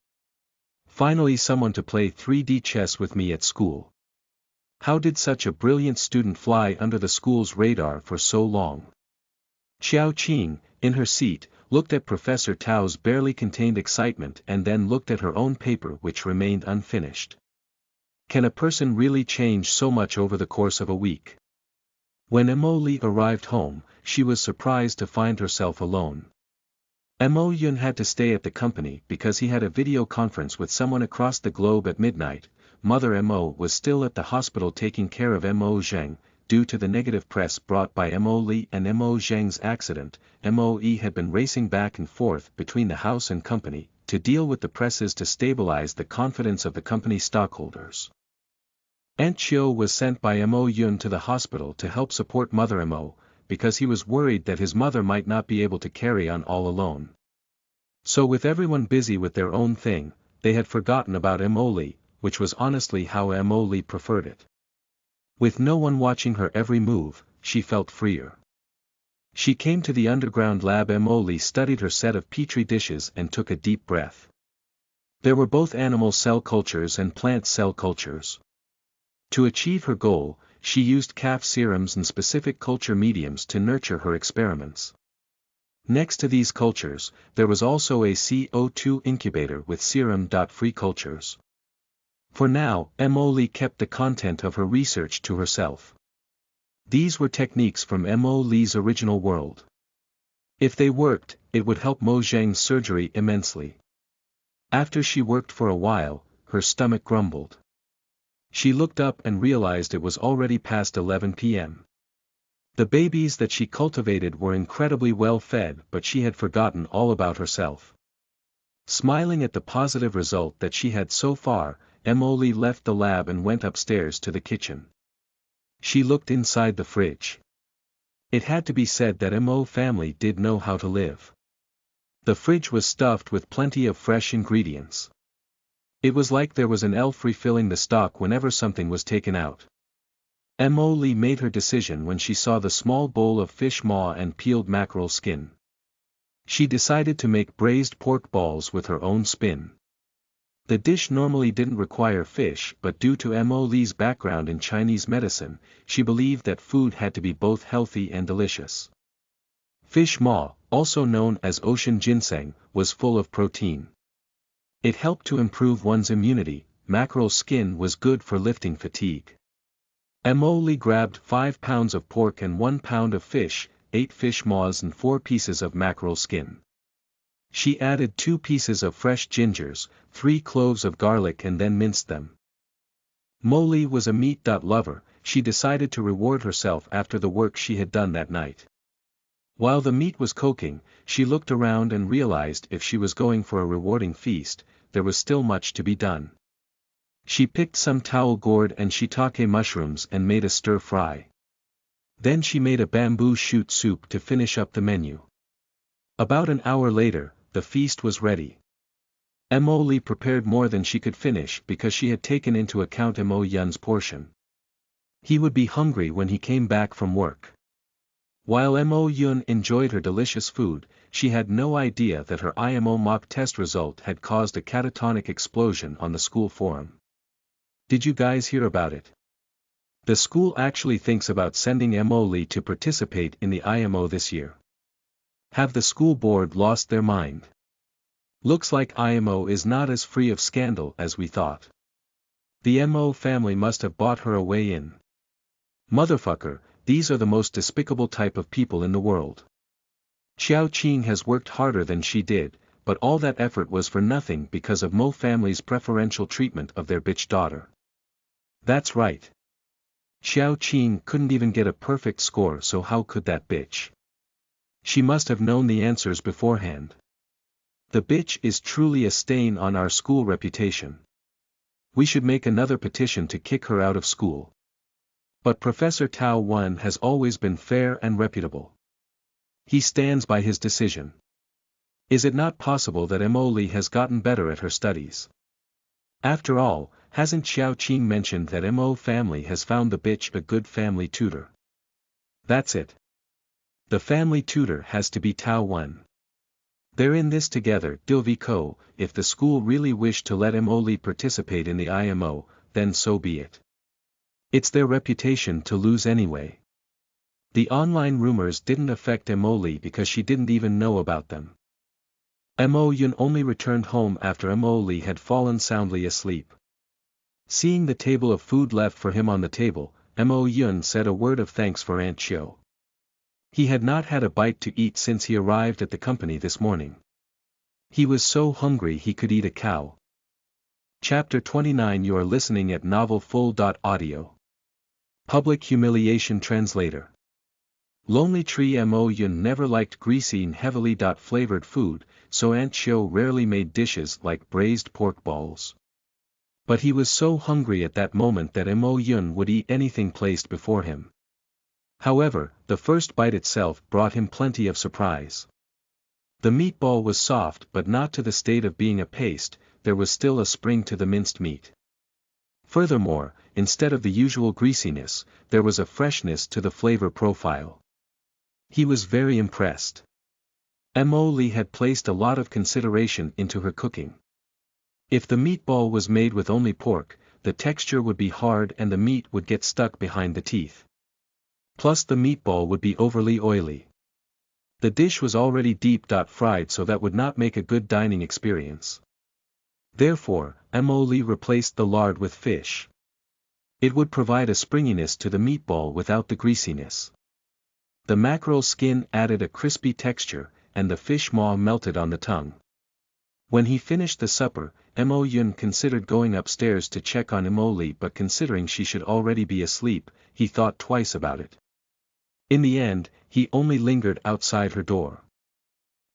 Speaker 1: Finally someone to play 3D chess with me at school. How did such a brilliant student fly under the school's radar for so long? Xiao Qing, in her seat, looked at Professor Tao's barely contained excitement and then looked at her own paper which remained unfinished. Can a person really change so much over the course of a week? When Emily arrived home, she was surprised to find herself alone. Mo Yun had to stay at the company because he had a video conference with someone across the globe at midnight. Mother Mo was still at the hospital taking care of Mo Zheng. Due to the negative press brought by Mo Li and Mo Zheng's accident, Mo Yi had been racing back and forth between the house and company, to deal with the presses to stabilize the confidence of the company stockholders. Aunt Chiu was sent by Mo Yun to the hospital to help support Mother Mo, because he was worried that his mother might not be able to carry on all alone. So with everyone busy with their own thing, they had forgotten about Emily, which was honestly how Emily preferred it. With no one watching her every move, she felt freer. She came to the underground lab. Emily studied her set of petri dishes and took a deep breath. There were both animal cell cultures and plant cell cultures. To achieve her goal, she used calf serums and specific culture mediums to nurture her experiments. Next to these cultures, there was also a CO2 incubator with serum-free cultures. For now, Emily kept the content of her research to herself. These were techniques from Emily's original world. If they worked, it would help Mo Zheng's surgery immensely. After she worked for a while, her stomach grumbled. She looked up and realized it was already past 11 p.m. The babies that she cultivated were incredibly well fed, but she had forgotten all about herself. Smiling at the positive result that she had so far, Emily left the lab and went upstairs to the kitchen. She looked inside the fridge. It had to be said that Mo family did know how to live. The fridge was stuffed with plenty of fresh ingredients. It was like there was an elf refilling the stock whenever something was taken out. Emily made her decision when she saw the small bowl of fish maw and peeled mackerel skin. She decided to make braised pork balls with her own spin. The dish normally didn't require fish, but due to Emily's background in Chinese medicine, she believed that food had to be both healthy and delicious. Fish maw, also known as ocean ginseng, was full of protein. It helped to improve one's immunity. Mackerel skin was good for lifting fatigue. Mo Lee grabbed 5 pounds of pork and 1 pound of fish, 8 fish maws and 4 pieces of mackerel skin. She added 2 pieces of fresh gingers, 3 cloves of garlic and then minced them. Mo Lee was a meat lover. She decided to reward herself after the work she had done that night. While the meat was cooking, she looked around and realized if she was going for a rewarding feast, there was still much to be done. She picked some towel gourd and shiitake mushrooms and made a stir-fry. Then she made a bamboo shoot soup to finish up the menu. About an hour later, the feast was ready. Mo Lee prepared more than she could finish because she had taken into account Mo Yun's portion. He would be hungry when he came back from work. While Mo Yun enjoyed her delicious food, she had no idea that her IMO mock test result had caused a catatonic explosion on the school forum. Did you guys hear about it? The school actually thinks about sending Mo Lee to participate in the IMO this year. Have the school board lost their mind? Looks like IMO is not as free of scandal as we thought. The Mo family must have bought her a way in. Motherfucker, these are the most despicable type of people in the world. Xiao Qing has worked harder than she did, but all that effort was for nothing because of Mo family's preferential treatment of their bitch daughter. That's right. Xiao Qing couldn't even get a perfect score, so how could that bitch? She must have known the answers beforehand. The bitch is truly a stain on our school reputation. We should make another petition to kick her out of school. But Professor Tao Wan has always been fair and reputable. He stands by his decision. Is it not possible that Mo Lee has gotten better at her studies? After all, hasn't Xiao Qing mentioned that Mo family has found the bitch a good family tutor? That's it. The family tutor has to be Tao Wan. They're in this together. Dilvico, if the school really wished to let Mo Lee participate in the IMO, then so be it. It's their reputation to lose anyway. The online rumors didn't affect Mo Lee because she didn't even know about them. Mo Yun only returned home after Mo Lee had fallen soundly asleep. Seeing the table of food left for him on the table, Mo Yun said a word of thanks for Aunt Chiu. He had not had a bite to eat since he arrived at the company this morning. He was so hungry he could eat a cow. Chapter 29. You are listening at novelfull.audio. Public Humiliation Translator. Lonely Tree. Mo Yun never liked greasy and heavily flavored food, so Aunt Chiu rarely made dishes like braised pork balls. But he was so hungry at that moment that Mo Yun would eat anything placed before him. However, the first bite itself brought him plenty of surprise. The meatball was soft but not to the state of being a paste, there was still a spring to the minced meat. Furthermore, instead of the usual greasiness, there was a freshness to the flavor profile. He was very impressed. Mo Lee had placed a lot of consideration into her cooking. If the meatball was made with only pork, the texture would be hard and the meat would get stuck behind the teeth. Plus the meatball would be overly oily. The dish was already deep fried, so that would not make a good dining experience. Therefore, Mo Lee replaced the lard with fish. It would provide a springiness to the meatball without the greasiness. The mackerel skin added a crispy texture, and the fish maw melted on the tongue. When he finished the supper, Mo Yun considered going upstairs to check on Mo Lee, but considering she should already be asleep, he thought twice about it. In the end, he only lingered outside her door.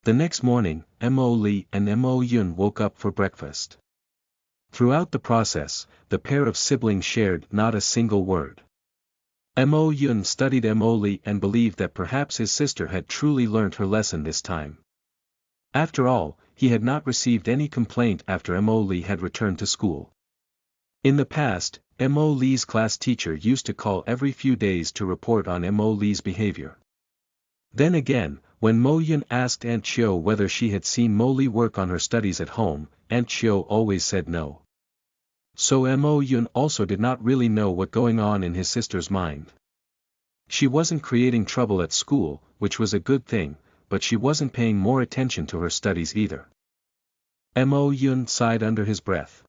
Speaker 1: The next morning, Mo Lee and Mo Yun woke up for breakfast. Throughout the process, the pair of siblings shared not a single word. Mo Yun studied Mo Lee and believed that perhaps his sister had truly learnt her lesson this time. After all, he had not received any complaint after Mo Lee had returned to school. In the past, Mo Lee's class teacher used to call every few days to report on Mo Lee's behavior. Then again, when Mo Yun asked Aunt Chiu whether she had seen Mo Lee work on her studies at home, Aunt Chiu always said no. So Mo Yun also did not really know what going on in his sister's mind. She wasn't creating trouble at school, which was a good thing, but she wasn't paying more attention to her studies either. Mo Yun sighed under his breath.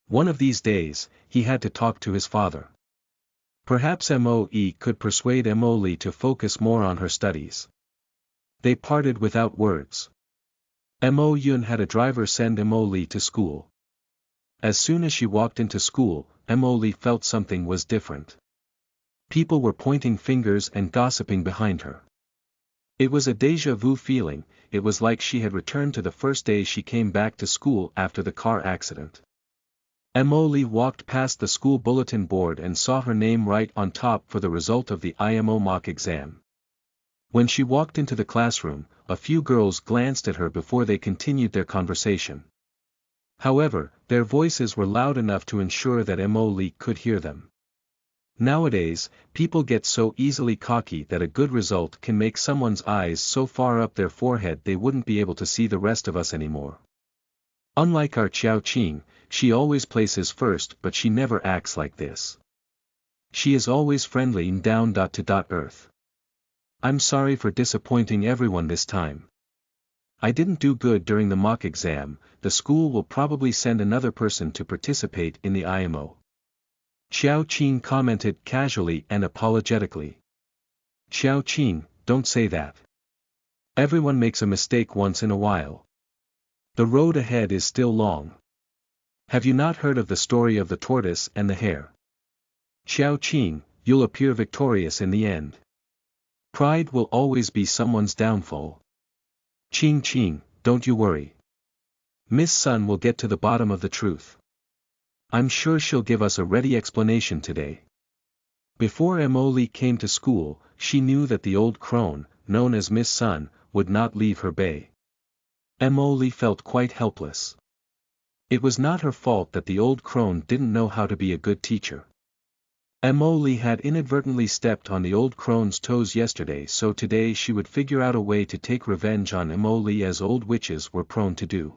Speaker 1: One of these days, he had to talk to his father. Perhaps Moe could persuade Mo Lee to focus more on her studies. They parted without words. Mo Yun had a driver send Mo Lee to school. As soon as she walked into school, Mo Lee felt something was different. People were pointing fingers and gossiping behind her. It was a déjà vu feeling. It was like she had returned to the first day she came back to school after the car accident. Mo Lee walked past the school bulletin board and saw her name right on top for the result of the IMO mock exam. When she walked into the classroom, a few girls glanced at her before they continued their conversation. However, their voices were loud enough to ensure that Mo Lee could hear them. Nowadays, people get so easily cocky that a good result can make someone's eyes so far up their forehead they wouldn't be able to see the rest of us anymore. Unlike our Xiao Qing, she always places first, but she never acts like this. She is always friendly and down to earth. I'm sorry for disappointing everyone this time. I didn't do good during the mock exam. The school will probably send another person to participate in the IMO. Xiao Qing commented casually and apologetically. Xiao Qing, don't say that. Everyone makes a mistake once in a while. The road ahead is still long. Have you not heard of the story of the tortoise and the hare? Xiao Qing, you'll appear victorious in the end. Pride will always be someone's downfall. Qing Qing, don't you worry. Miss Sun will get to the bottom of the truth. I'm sure she'll give us a ready explanation today. Before Mo Lee came to school, she knew that the old crone, known as Miss Sun, would not leave her bay. Mo Lee felt quite helpless. It was not her fault that the old crone didn't know how to be a good teacher. Mo Lee had inadvertently stepped on the old crone's toes yesterday, so today she would figure out a way to take revenge on Mo Lee as old witches were prone to do.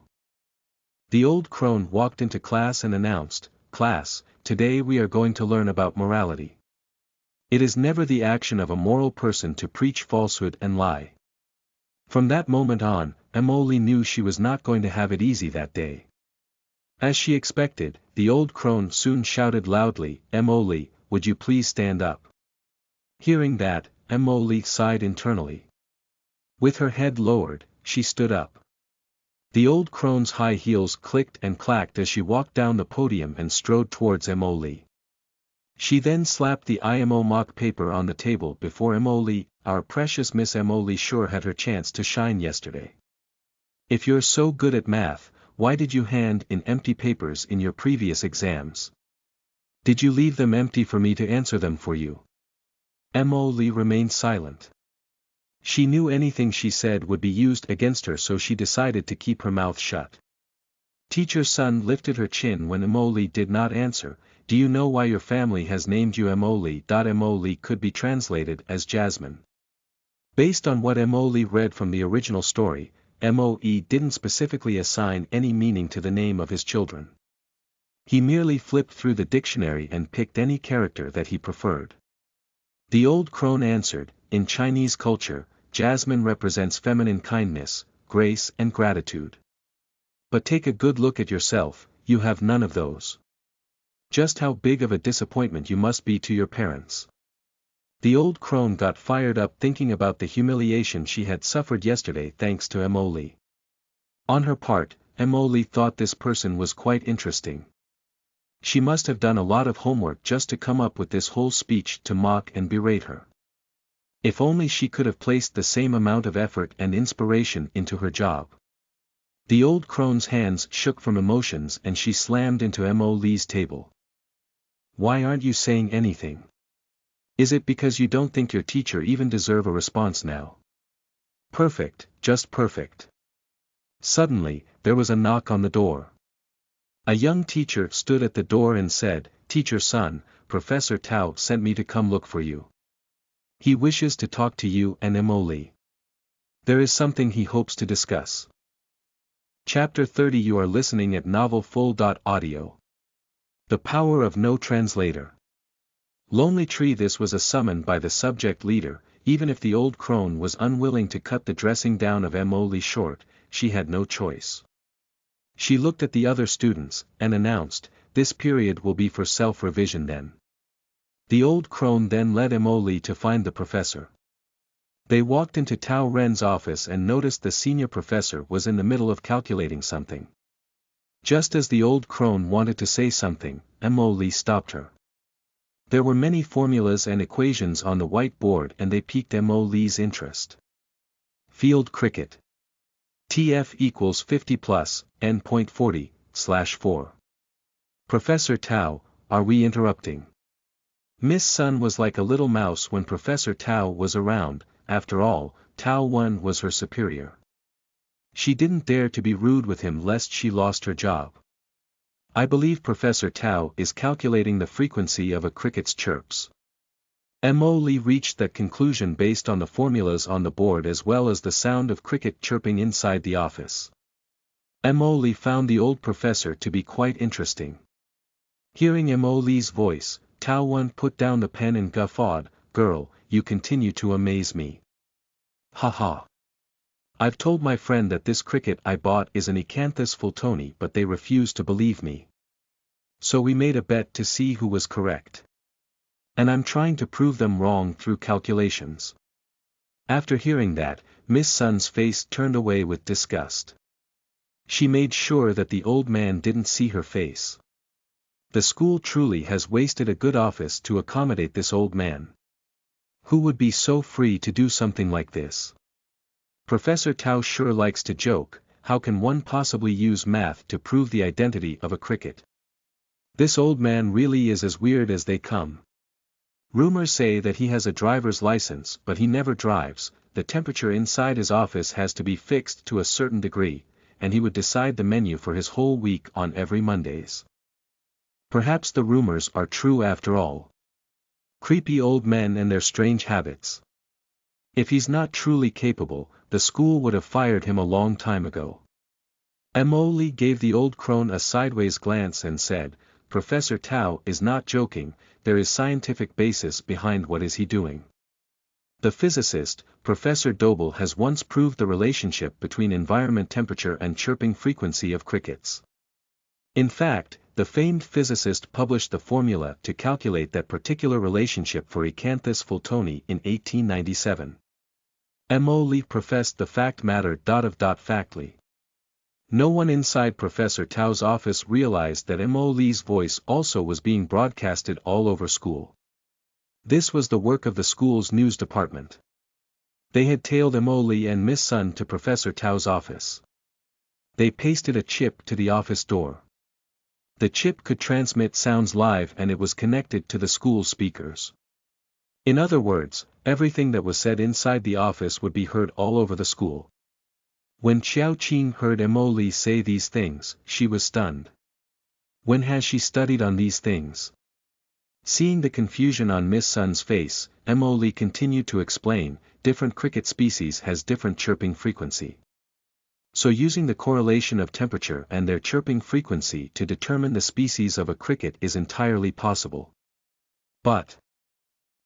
Speaker 1: The old crone walked into class and announced, "Class, today we are going to learn about morality. It is never the action of a moral person to preach falsehood and lie." From that moment on, Mo Lee knew she was not going to have it easy that day. As she expected, the old crone soon shouted loudly, "Mo Lee, would you please stand up?" Hearing that, Mo Lee sighed internally. With her head lowered, she stood up. The old crone's high heels clicked and clacked as she walked down the podium and strode towards Mo Lee. She then slapped the IMO mock paper on the table before Mo Lee. "Our precious Miss Mo Lee sure had her chance to shine yesterday. If you're so good at math, why did you hand in empty papers in your previous exams? Did you leave them empty for me to answer them for you?" Mo Lee remained silent. She knew anything she said would be used against her, so she decided to keep her mouth shut. Teacher Sun lifted her chin when Mo Lee did not answer. "Do you know why your family has named you Mo Lee?" Mo Lee could be translated as Jasmine. Based on what Mo Lee read from the original story, Moe didn't specifically assign any meaning to the name of his children. He merely flipped through the dictionary and picked any character that he preferred. The old crone answered, "In Chinese culture, Jasmine represents feminine kindness, grace and gratitude. But take a good look at yourself, you have none of those. Just how big of a disappointment you must be to your parents." The old crone got fired up thinking about the humiliation she had suffered yesterday thanks to Mo Lee. On her part, Mo Lee thought this person was quite interesting. She must have done a lot of homework just to come up with this whole speech to mock and berate her. If only she could have placed the same amount of effort and inspiration into her job. The old crone's hands shook from emotions and she slammed into Mo Lee's table. "Why aren't you saying anything? Is it because you don't think your teacher even deserve a response now? Perfect, just perfect." Suddenly, there was a knock on the door. A young teacher stood at the door and said, "Teacher Sun, Professor Tao sent me to come look for you. He wishes to talk to you and Mo Lee. There is something he hopes to discuss." Chapter 30. You are listening at novelfull.audio. The power of no translator. Lonely Tree. This was a summon by the subject leader. Even if the old crone was unwilling to cut the dressing down of Mo Lee short, she had no choice. She looked at the other students, and announced, "This period will be for self-revision then." The old crone then led Emily to find the professor. They walked into Tao Ren's office and noticed the senior professor was in the middle of calculating something. Just as the old crone wanted to say something, Emily stopped her. There were many formulas and equations on the whiteboard and they piqued Emily's interest. Field cricket. TF equals 50 plus, n.40/4. Professor Tao, are we interrupting? Miss Sun was like a little mouse when Professor Tao was around. After all, Tao Wen was her superior. She didn't dare to be rude with him lest she lost her job. I believe Professor Tao is calculating the frequency of a cricket's chirps. Emily reached that conclusion based on the formulas on the board as well as the sound of cricket chirping inside the office. Emily found the old professor to be quite interesting. Hearing Emily's voice, Tao Wen put down the pen and guffawed, "Girl, you continue to amaze me. Ha ha. I've told my friend that this cricket I bought is an Acanthus fultoni but they refuse to believe me. So we made a bet to see who was correct. And I'm trying to prove them wrong through calculations." After hearing that, Miss Sun's face turned away with disgust. She made sure that the old man didn't see her face. The school truly has wasted a good office to accommodate this old man. Who would be so free to do something like this? Professor Tao sure likes to joke. How can one possibly use math to prove the identity of a cricket? This old man really is as weird as they come. Rumors say that he has a driver's license but he never drives. The temperature inside his office has to be fixed to a certain degree, and he would decide the menu for his whole week on every Mondays. Perhaps the rumors are true after all. Creepy old men and their strange habits. If he's not truly capable, the school would have fired him a long time ago. Emily gave the old crone a sideways glance and said, "Professor Tao is not joking, there is scientific basis behind what is he doing. The physicist, Professor Doble has once proved the relationship between environment temperature and chirping frequency of crickets. In fact, the famed physicist published the formula to calculate that particular relationship for Acanthus fultoni in 1897. Emily professed the fact mattered. Factly. No one inside Professor Tao's office realized that Emily's voice also was being broadcasted all over school. This was the work of the school's news department. They had tailed Emily and Miss Sun to Professor Tao's office. They pasted a chip to the office door. The chip could transmit sounds live and it was connected to the school speakers. In other words, everything that was said inside the office would be heard all over the school. When Xiao Qing heard Emily say these things, she was stunned. When has she studied on these things? Seeing the confusion on Miss Sun's face, Emily continued to explain, different cricket species has different chirping frequency. So using the correlation of temperature and their chirping frequency to determine the species of a cricket is entirely possible. But,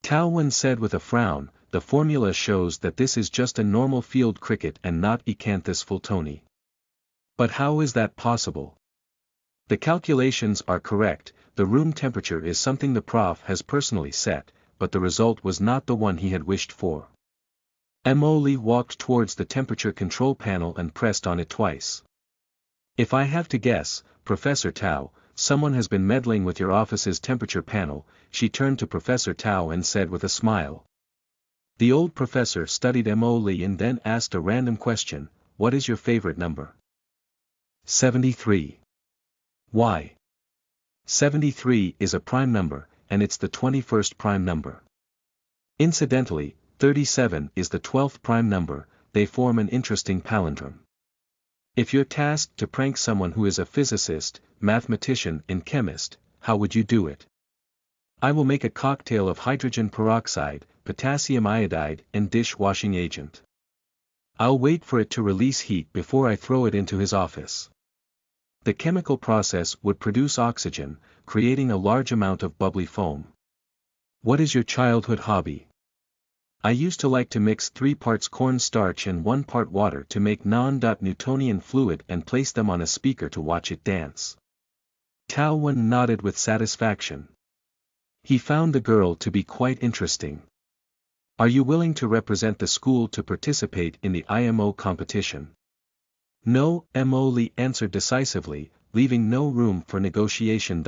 Speaker 1: Tao Wen said with a frown, the formula shows that this is just a normal field cricket and not Acanthus fultoni. But how is that possible? The calculations are correct, the room temperature is something the prof has personally set, but the result was not the one he had wished for. Emily walked towards the temperature control panel and pressed on it twice. "If I have to guess, Professor Tao, someone has been meddling with your office's temperature panel," she turned to Professor Tao and said with a smile. The old professor studied Emily and then asked a random question, "What is your favorite number?" 73. Why? 73 is a prime number, and it's the 21st prime number. Incidentally, 37 is the 12th prime number, they form an interesting palindrome. If you're tasked to prank someone who is a physicist, mathematician and chemist, how would you do it? I will make a cocktail of hydrogen peroxide, potassium iodide and dish-washing agent. I'll wait for it to release heat before I throw it into his office. The chemical process would produce oxygen, creating a large amount of bubbly foam. What is your childhood hobby? I used to like to mix 3 parts cornstarch and 1 part water to make non-Newtonian fluid and place them on a speaker to watch it dance. Tao Wen nodded with satisfaction. He found the girl to be quite interesting. Are you willing to represent the school to participate in the IMO competition? No, Mo Li answered decisively, leaving no room for negotiation.